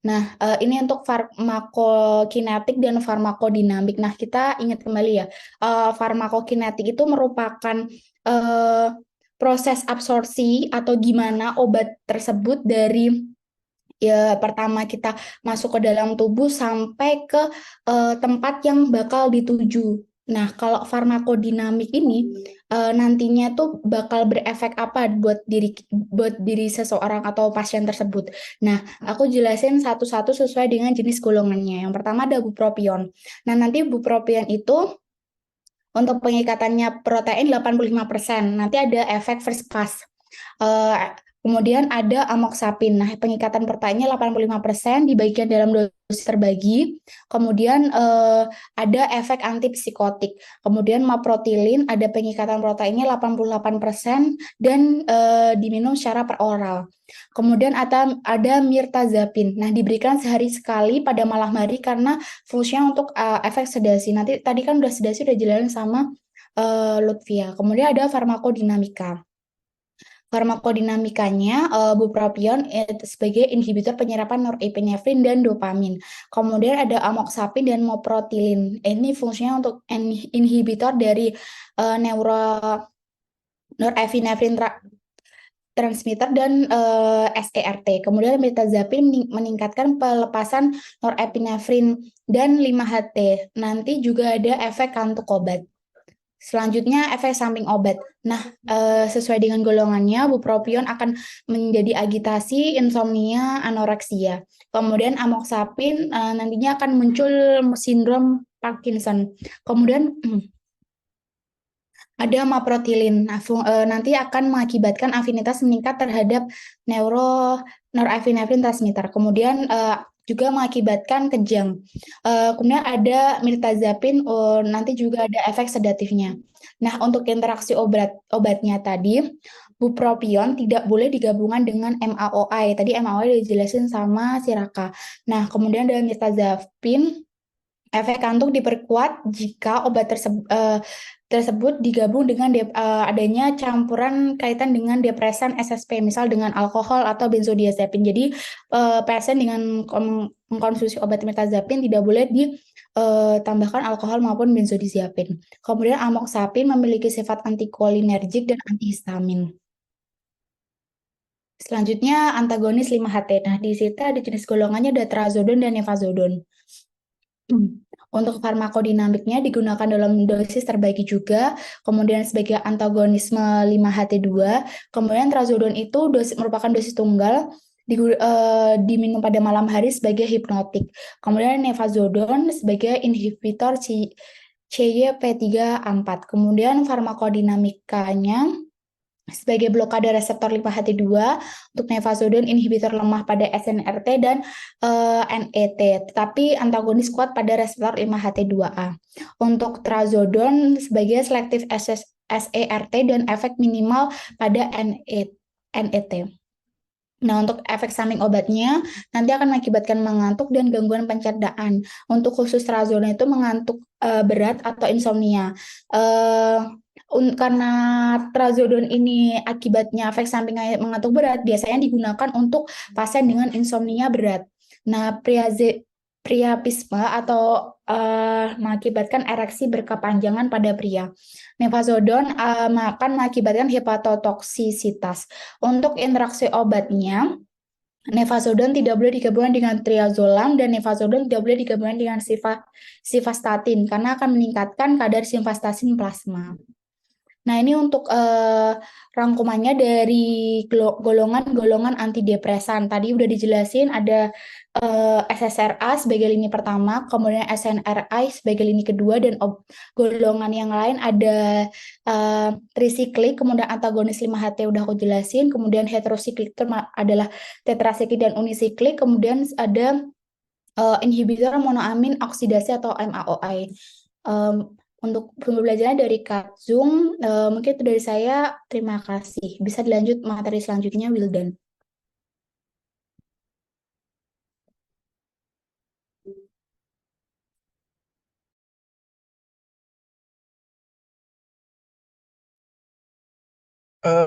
Nah, ini untuk farmakokinetik dan farmakodinamik. Nah, kita ingat kembali ya, farmakokinetik itu merupakan proses absorpsi atau gimana obat tersebut dari pertama kita masuk ke dalam tubuh sampai ke tempat yang bakal dituju. Nah, kalau farmakodinamik ini nantinya tuh bakal berefek apa buat diri seseorang atau pasien tersebut. Nah, aku jelasin satu-satu sesuai dengan jenis golongannya. Yang pertama ada bupropion. Nah, nanti bupropion itu untuk pengikatannya protein 85%. Nanti ada efek first pass. Kemudian ada amoxapin. Nah, pengikatan proteinnya 85% dibagikan dalam dosis terbagi. Kemudian ada efek antipsikotik. Kemudian maprotilin ada pengikatan proteinnya 88% dan diminum secara peroral. Kemudian ada mirtazapin. Nah, diberikan sehari sekali pada malam hari karena fungsinya untuk efek sedasi. Nanti tadi kan udah sedasi udah jelasin sama Lutfia. Kemudian ada farmakodinamika. Farmakodinamikanya bupropion sebagai inhibitor penyerapan norepinefrin dan dopamin. Kemudian ada amoxapin dan moprotilin. Ini fungsinya untuk inhibitor dari norepinefrin transmitter dan SERT. Kemudian mirtazapin meningkatkan pelepasan norepinefrin dan 5-HT. Nanti juga ada efek kantuk obat. Selanjutnya efek samping obat. Nah, sesuai dengan golongannya, bupropion akan menjadi agitasi, insomnia, anoreksia. Kemudian amoxapin nantinya akan muncul sindrom Parkinson. Kemudian ada maprotilin. Nah, nanti akan mengakibatkan afinitas meningkat terhadap norepinefrin transmitter. Kemudian juga mengakibatkan kejang. Kemudian ada mirtazapin, nanti juga ada efek sedatifnya. Nah, untuk interaksi obatnya tadi, bupropion tidak boleh digabungkan dengan MAOI. Tadi MAOI dijelasin sama si Raka. Nah, kemudian ada mirtazapin Efek kantuk diperkuat jika obat tersebut digabung dengan adanya campuran kaitan dengan depresan SSP, misal dengan alkohol atau benzodiazepin. Jadi pasien dengan mengkonsumsi obat mirtazapin tidak boleh ditambahkan alkohol maupun benzodiazepin. Kemudian amoxapin memiliki sifat antikolinergik dan antihistamin. Selanjutnya antagonis 5-HT. Nah, di situ ada jenis golongannya ada trazodon dan nefazodon. Untuk farmakodinamiknya digunakan dalam dosis terbagi juga, kemudian sebagai antagonisme 5-HT2, kemudian trazodon itu merupakan dosis tunggal diminum pada malam hari sebagai hipnotik. Kemudian nefazodon sebagai inhibitor CYP3A4. Kemudian farmakodinamikanya sebagai blokade reseptor 5-HT2 untuk nefazodon inhibitor lemah pada SNRT dan NET, tetapi antagonis kuat pada reseptor 5-HT2A. Untuk trazodon sebagai selektif SERT dan efek minimal pada NET. Nah, untuk efek samping obatnya nanti akan mengakibatkan mengantuk dan gangguan pencernaan. Untuk khusus trazodon itu mengantuk berat atau insomnia. Karena trazodon ini akibatnya efek sampingnya mengantuk berat, biasanya digunakan untuk pasien dengan insomnia berat. Nah, priapisme atau mengakibatkan ereksi berkepanjangan pada pria. Nefazodon akan mengakibatkan hepatotoksisitas. Untuk interaksi obatnya, nefazodon tidak boleh digabungkan dengan triazolam dan nefazodon tidak boleh digabungkan dengan simvastatin karena akan meningkatkan kadar simvastatin plasma. Nah, ini untuk rangkumannya dari golongan-golongan antidepresan. Tadi udah dijelasin ada SSRA sebagai lini pertama, kemudian SNRI sebagai lini kedua, dan golongan yang lain ada trisiklik, kemudian antagonis 5-HT udah aku jelasin, kemudian heterosiklik itu adalah tetrasiklik dan unisiklik, kemudian ada inhibitor monoamin oksidasi atau MAOI. Untuk pembelajaran dari Kak Zoom, mungkin itu dari saya. Terima kasih. Bisa dilanjut materi selanjutnya, Wildan.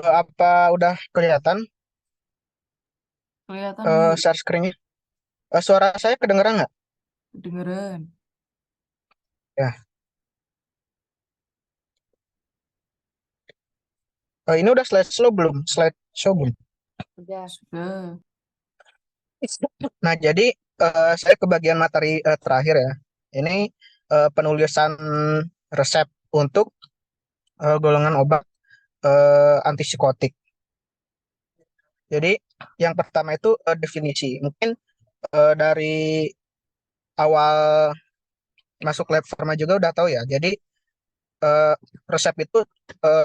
Apa udah kelihatan Kelihatan nih, share screen-nya? Suara saya kedengeran nggak? kedengeran. Ya. Ini udah slideshow belum? Slideshow belum? Udah. Sudah. Nah, jadi saya ke bagian materi terakhir ya. Ini penulisan resep untuk golongan obat antipsikotik. Jadi yang pertama itu definisi. Mungkin dari awal masuk lab pharma juga udah tahu ya. Jadi resep itu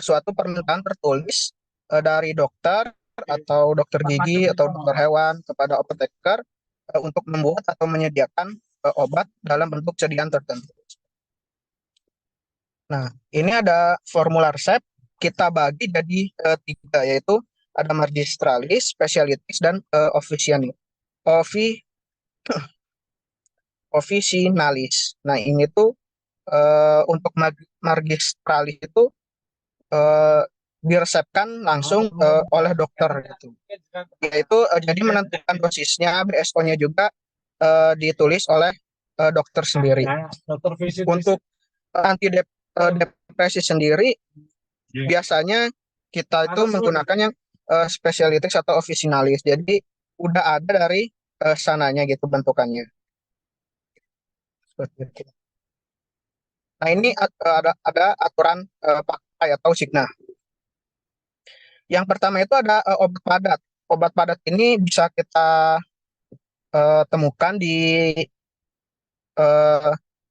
suatu permintaan tertulis dari dokter atau dokter gigi atau dokter hewan kepada apoteker untuk membuat atau menyediakan obat dalam bentuk sediaan tertentu. Nah, ini ada formula resep, kita bagi jadi 3, yaitu ada magistralis, specialitis, dan officinalis. Nah, ini tuh untuk magistralis itu diresepkan langsung oleh dokter gitu. Yaitu jadi menentukan dosisnya, BSO-nya juga ditulis oleh dokter sendiri. Untuk antidepresi sendiri biasanya kita itu menggunakan yang spesialitis atau officinalis. Jadi udah ada dari sananya gitu bentukannya. Nah, ini ada aturan pakai atau signa. Yang pertama itu ada obat padat. Obat padat ini bisa kita temukan di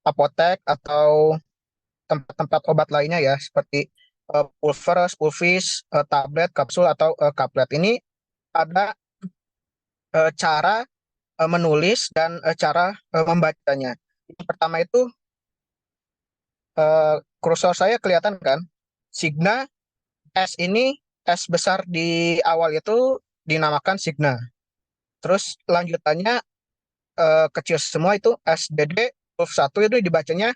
apotek atau tempat-tempat obat lainnya ya, seperti pulver, pulvis, tablet, kapsul, atau kaplet. Ini ada cara menulis dan cara membacanya. Yang pertama itu kursor saya kelihatan kan? Signa S ini, S besar di awal itu dinamakan signa. Terus lanjutannya kecil semua itu SDD, pulv 1 itu dibacanya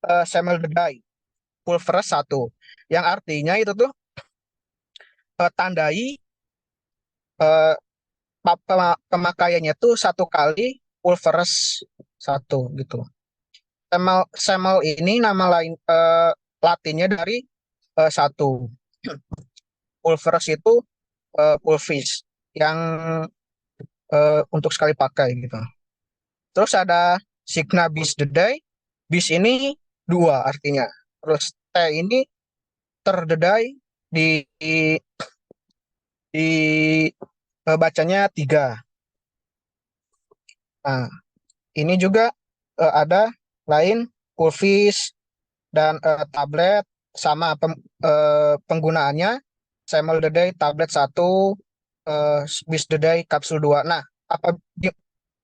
Semeldedai, pulveres 1. Yang artinya itu tuh tandai pemakaiannya tuh 1 kali pulveres 1 gitu. Semel ini nama lain latinnya dari 1. Pulveres itu pulvis yang untuk sekali pakai gitu. Terus ada signa bis dedai. Bis ini 2 artinya. Terus T ini terdedai di bacanya 3. Nah, ini juga ada lain pulvis dan tablet sama penggunaannya Semeldedai tablet 1, Bisdedai kapsul 2. Nah,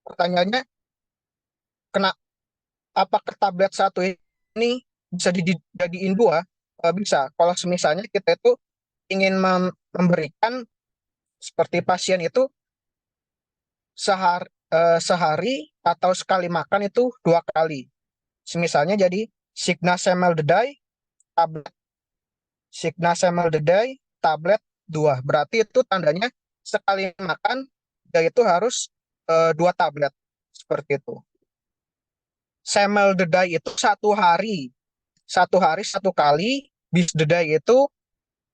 pertanyaannya apakah tablet 1 ini bisa dijadiin 2? Bisa. Kalau misalnya kita itu ingin memberikan seperti pasien itu sehari atau sekali makan itu 2 kali. Misalnya jadi signa Semeldedai tablet 2. Berarti itu tandanya sekali makan yaitu harus 2 tablet. Seperti itu. Semeldedai itu 1 hari 1 kali. Bisdedai itu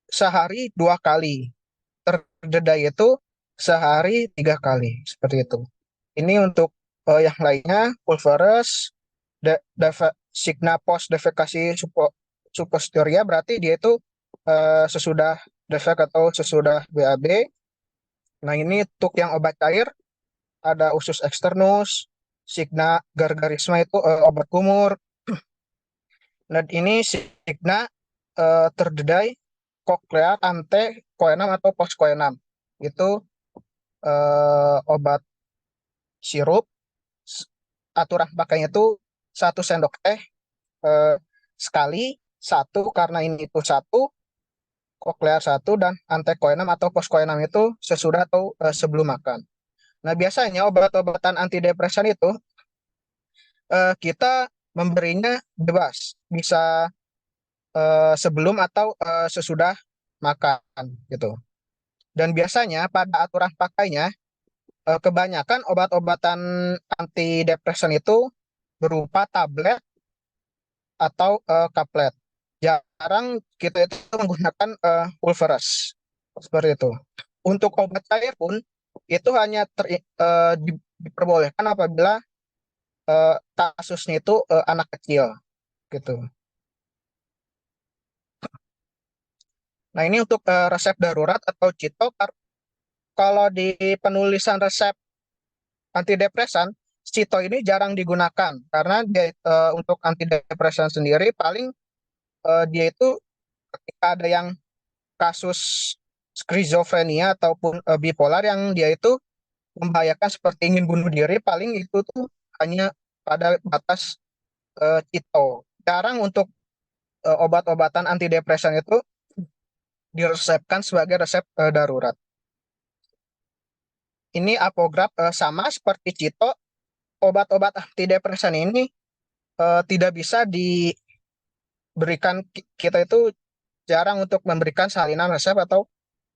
sehari 2 kali. Terdedai itu sehari 3 kali. Seperti itu. Ini untuk yang lainnya pulveres signa post defekasi suppositoria berarti dia itu sesudah defek atau sesudah BAB. Nah, ini untuk yang obat cair ada usus externus, signa gargarisma itu obat kumur. Nah, ini signa terdedai koklear ante koenam atau post koenam. Itu obat sirup. Aturan pakainya itu 1 sendok teh sekali, 1 karena ini itu 1, koklear 1, dan antekoenam atau postkoenam itu sesudah atau sebelum makan. Nah, biasanya obat-obatan antidepresan itu kita memberinya bebas, bisa sebelum atau sesudah makan gitu. Dan biasanya pada aturan pakainya kebanyakan obat-obatan antidepresan itu berupa tablet atau kaplet. Jarang kita itu menggunakan pulveres seperti itu. Untuk obat cair pun itu hanya diperbolehkan apabila kasusnya itu anak kecil gitu. Nah, ini untuk resep darurat atau CITO. Kalau di penulisan resep antidepresan, CITO ini jarang digunakan karena dia untuk antidepresan sendiri paling dia itu ketika ada yang kasus skizofrenia ataupun bipolar yang dia itu membahayakan seperti ingin bunuh diri, paling itu tuh hanya pada batas CITO. Jarang untuk obat-obatan antidepresan itu diresepkan sebagai resep darurat. Ini apograf sama seperti CITO, obat-obat antidepresan ini tidak bisa diberikan, kita itu jarang untuk memberikan salinan resep atau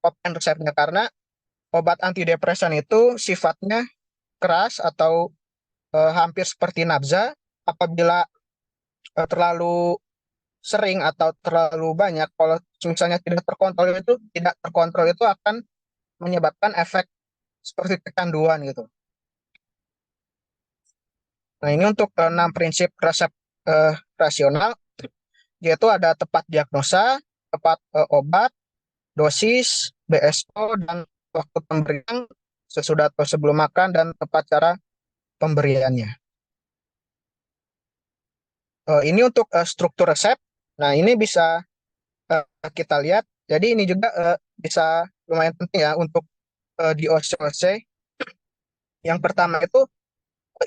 open resepnya karena obat antidepresan itu sifatnya keras atau hampir seperti nafza. Apabila terlalu sering atau terlalu banyak, kalau misalnya tidak terkontrol itu akan menyebabkan efek seperti kecanduan gitu. Nah, ini untuk 6 prinsip resep rasional, yaitu ada tepat diagnosa, tepat obat, dosis, BSO, dan waktu pemberian sesudah atau sebelum makan, dan tepat cara pemberiannya. Ini untuk struktur resep. Nah, ini bisa kita lihat. Jadi ini juga bisa lumayan penting ya untuk di OCOC. Yang pertama itu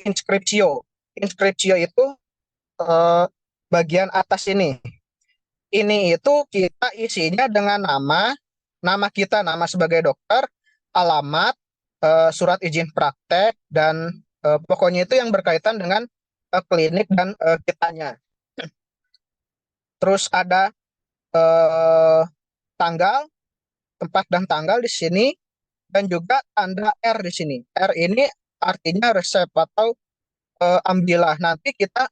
inskripsio. Inskripsio itu bagian atas ini. Ini itu kita isinya dengan nama kita, nama sebagai dokter, alamat, surat izin praktek, dan pokoknya itu yang berkaitan dengan klinik dan kitanya. Terus ada eh, tanggal, tempat dan tanggal di sini, dan juga tanda R di sini. R ini artinya resep atau ambillah. Nanti kita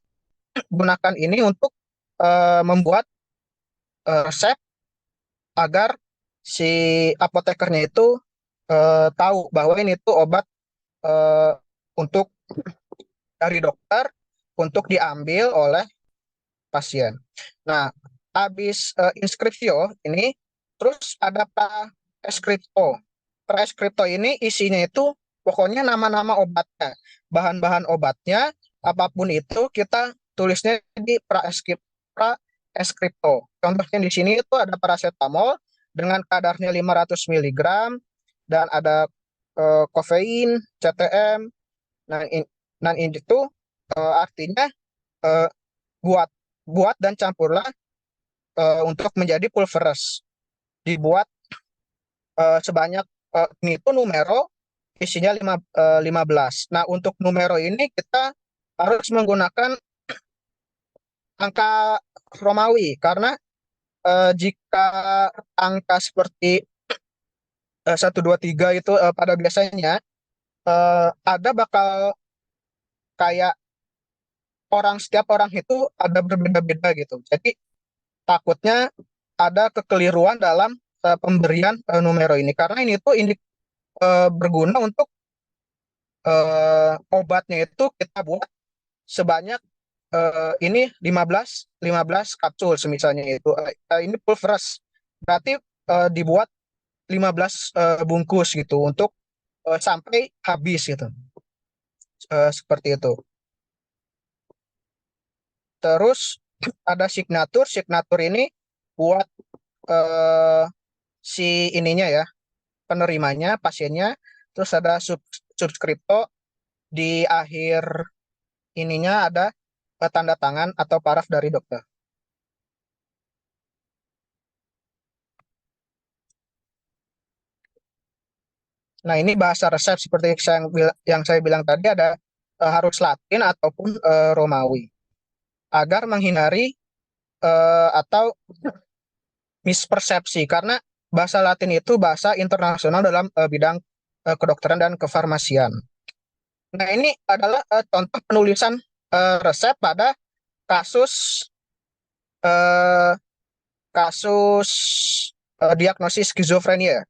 gunakan ini untuk membuat resep agar si apotekernya itu tahu bahwa ini tuh obat eh, untuk dari dokter untuk diambil oleh pasien. Nah, habis inskripsio ini, terus ada preskripto. Preskripto ini isinya itu pokoknya nama-nama obatnya, bahan-bahan obatnya, apapun itu kita tulisnya di preskripto. Contohnya di sini itu ada paracetamol dengan kadarnya 500 mg dan ada kofein, CTM. Nah, ini itu artinya eh, buat buat dan campurlah untuk menjadi pulveres. Dibuat sebanyak ini itu numero isinya 15. Nah, untuk numero ini kita harus menggunakan angka Romawi karena jika angka seperti 1, 2, 3 itu pada biasanya ada bakal kayak setiap orang itu ada berbeda-beda gitu. Jadi takutnya ada kekeliruan dalam pemberian numero ini karena ini tuh berguna untuk obatnya itu kita buat sebanyak ini 15 kapsul semisalnya itu. Ini pulveres. Berarti dibuat 15 bungkus gitu untuk sampai habis gitu. Seperti itu. Terus ada signatur. Signatur ini buat si ininya ya, penerimanya, pasiennya. Terus ada subskripto. Di akhir ininya ada tanda tangan atau paraf dari dokter. Nah, ini bahasa resep seperti yang saya bilang tadi ada harus Latin ataupun Romawi agar menghindari atau mispersepsi karena bahasa Latin itu bahasa internasional dalam bidang kedokteran dan kefarmasian. Nah, ini adalah contoh penulisan resep pada kasus eh, kasus diagnosis skizofrenia.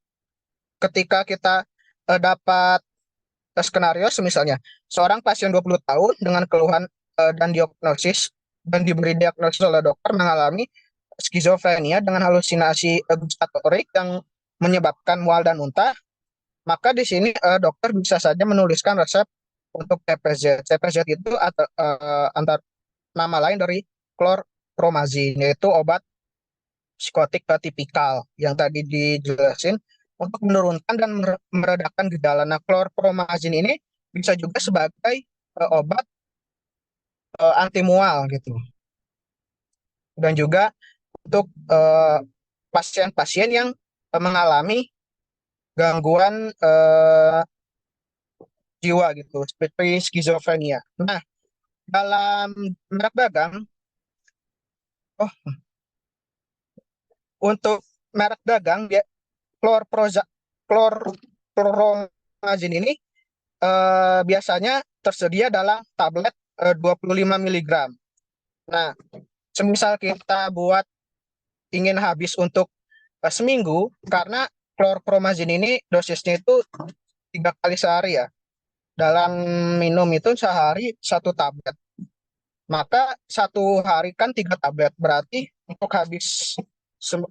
Ketika kita dapat skenario misalnya seorang pasien 20 tahun dengan keluhan dan diagnosis dan diberi diagnosis oleh dokter mengalami skizofrenia dengan halusinasi gustatorik yang menyebabkan mual dan muntah, maka di sini dokter bisa saja menuliskan resep untuk TPZ. TPZ itu antar nama lain dari chlorpromazine, yaitu obat psikotik tipikal yang tadi dijelasin untuk menurunkan dan meredakan gejala. Nah, chlorpromazine ini bisa juga sebagai obat anti mual gitu. Dan juga untuk pasien-pasien yang mengalami gangguan jiwa gitu, seperti skizofrenia. Nah, dalam merek dagang, untuk merek dagang dia chlorpromazine ini biasanya tersedia dalam tablet 25 mg. Nah, semisal kita ingin habis untuk seminggu, karena chlorpromazine ini dosisnya itu 3 kali sehari ya. Dalam minum itu sehari 1 tablet. Maka 1 hari kan 3 tablet. Berarti untuk habis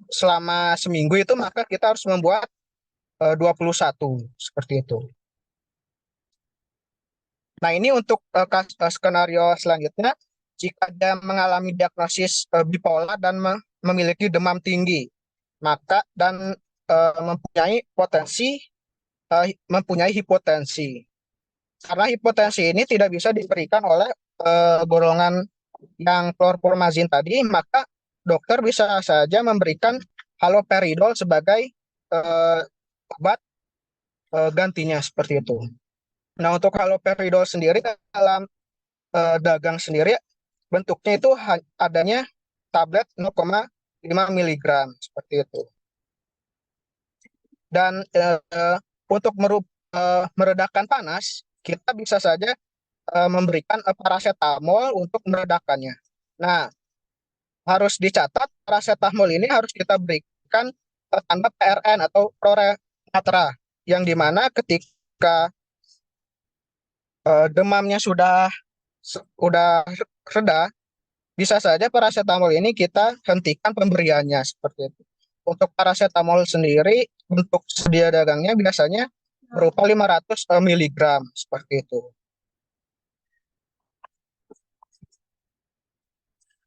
selama seminggu itu maka kita harus membuat 21 seperti itu. Nah, ini untuk skenario selanjutnya, jika dia mengalami diagnosis bipolar dan memiliki demam tinggi, maka dan mempunyai hipotensi. Karena hipotensi ini tidak bisa diberikan oleh golongan yang chlorpromazine tadi, maka dokter bisa saja memberikan haloperidol sebagai obat gantinya seperti itu. Nah, untuk haloperidol sendiri dalam dagang sendiri bentuknya itu adanya tablet 0,5 miligram seperti itu. Dan untuk meredakan panas, kita bisa saja memberikan paracetamol untuk meredakannya. Nah, harus dicatat paracetamol ini harus kita berikan tanda PRN atau Prorematra, yang dimana ketika demamnya sudah reda, bisa saja paracetamol ini kita hentikan pemberiannya seperti itu. Untuk paracetamol sendiri, untuk sedia dagangnya biasanya berupa 500 miligram seperti itu.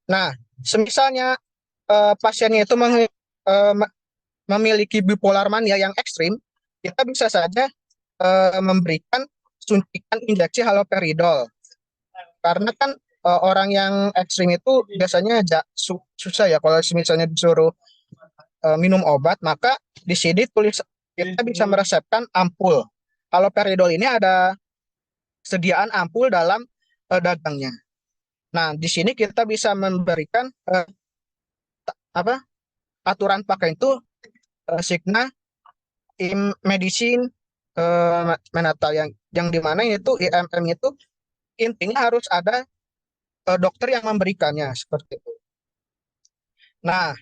Nah, semisalnya pasiennya itu memiliki bipolar mania yang ekstrim, kita bisa saja memberikan suntikan injeksi haloperidol. Karena kan orang yang ekstrim itu biasanya susah ya kalau misalnya disuruh minum obat, maka di sini kita bisa meresepkan ampul. Haloperidol ini ada sediaan ampul dalam dagangnya. Nah, di sini kita bisa memberikan aturan pakai itu Signa Medicine Menatal yang dimana itu IMM itu intinya harus ada dokter yang memberikannya seperti itu. Nah,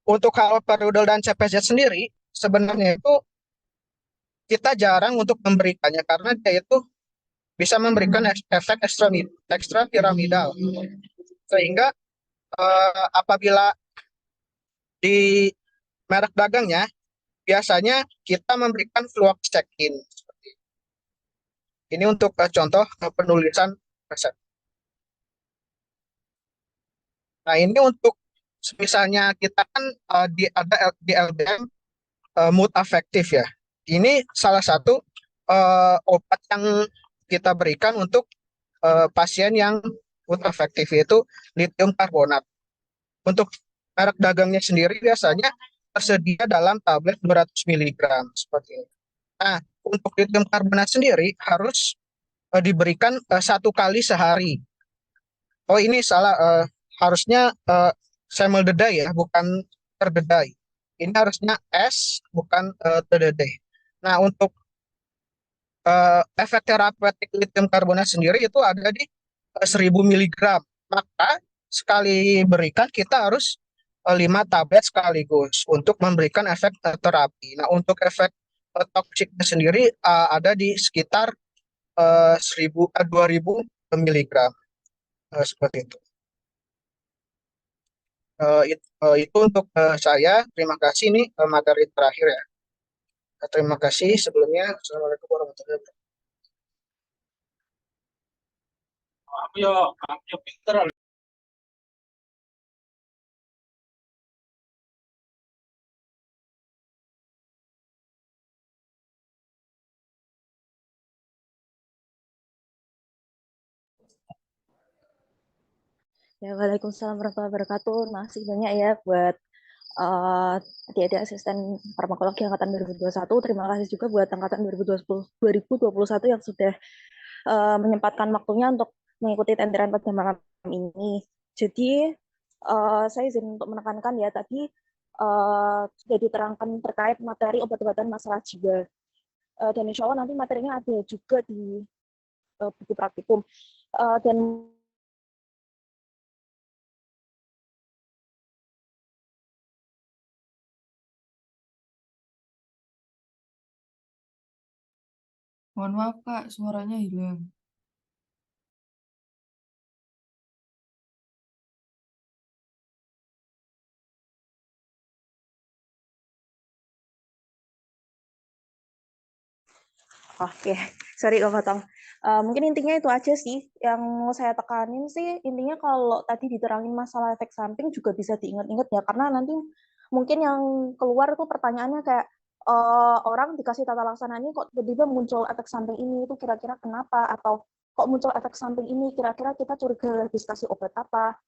untuk haloperidol dan CPZ sendiri sebenarnya itu kita jarang untuk memberikannya karena dia itu bisa memberikan efek ekstra piramidal, sehingga apabila di merek dagangnya biasanya kita memberikan fluoxetine. Ini untuk contoh penulisan resep. Nah, ini untuk misalnya kita kan ada di LBM mood afektif ya. Ini salah satu obat yang kita berikan untuk pasien yang mood afektif, yaitu lithium karbonat. Untuk merek dagangnya sendiri biasanya tersedia dalam tablet 200 mg seperti ini. Nah, untuk lithium karbonat sendiri harus diberikan 1 kali sehari. Oh, ini salah, harusnya semeldedai ya, bukan terdedai. Ini harusnya S, bukan terdedai. Nah, untuk efek terapeutik lithium karbonat sendiri itu ada di 1000 mg. Maka sekali berikan kita harus 5 tablet sekaligus untuk memberikan efek terapi. Nah, untuk efek toksiknya sendiri ada di sekitar 2000 mg seperti itu. Itu untuk saya. Terima kasih, ini materi terakhir ya. Terima kasih sebelumnya. Assalamualaikum warahmatullahi wabarakatuh. Aku pinter. Ya, Waalaikumsalam warahmatullahi wabarakatuh. Masih banyak ya buat adik-adik asisten farmakologi angkatan 2021. Terima kasih juga buat angkatan 2021 yang sudah menyempatkan waktunya untuk mengikuti tenderan pada malam ini. Jadi saya izin untuk menekankan ya, tadi sudah diterangkan terkait materi obat-obatan masalah jiwa. Dan insya Allah nanti materinya ada juga di buku praktikum. Dan Mohon maaf Kak, suaranya hilang. Oke, sorry Kak Fatong. Mungkin intinya itu aja sih yang mau saya tekanin sih. Intinya kalau tadi diterangin masalah efek samping juga bisa diingat-ingat ya, karena nanti mungkin yang keluar tuh pertanyaannya kayak orang dikasih tata laksana ini kok tiba-tiba muncul efek samping ini, itu kira-kira kenapa, atau kok muncul efek samping ini, kira-kira kita curiga habis kasih obat apa.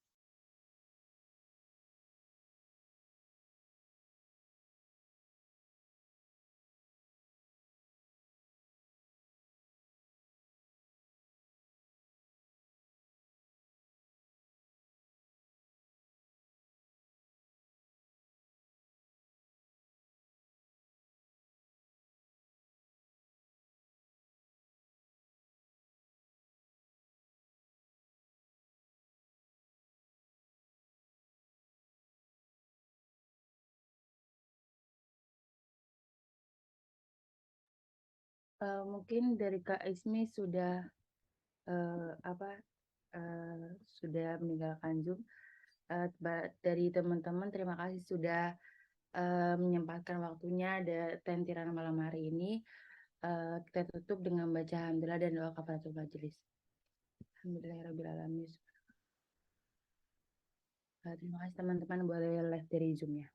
Mungkin dari Kak Ismi sudah sudah meninggalkan Zoom. Dari teman-teman terima kasih sudah menyempatkan waktunya dan Tirana malam hari ini. Kita tutup dengan baca hamdalah dan doa kafaratul majelis. Alhamdulillahirabbil alamin. Terima kasih teman-teman, boleh live dari Zoom ya.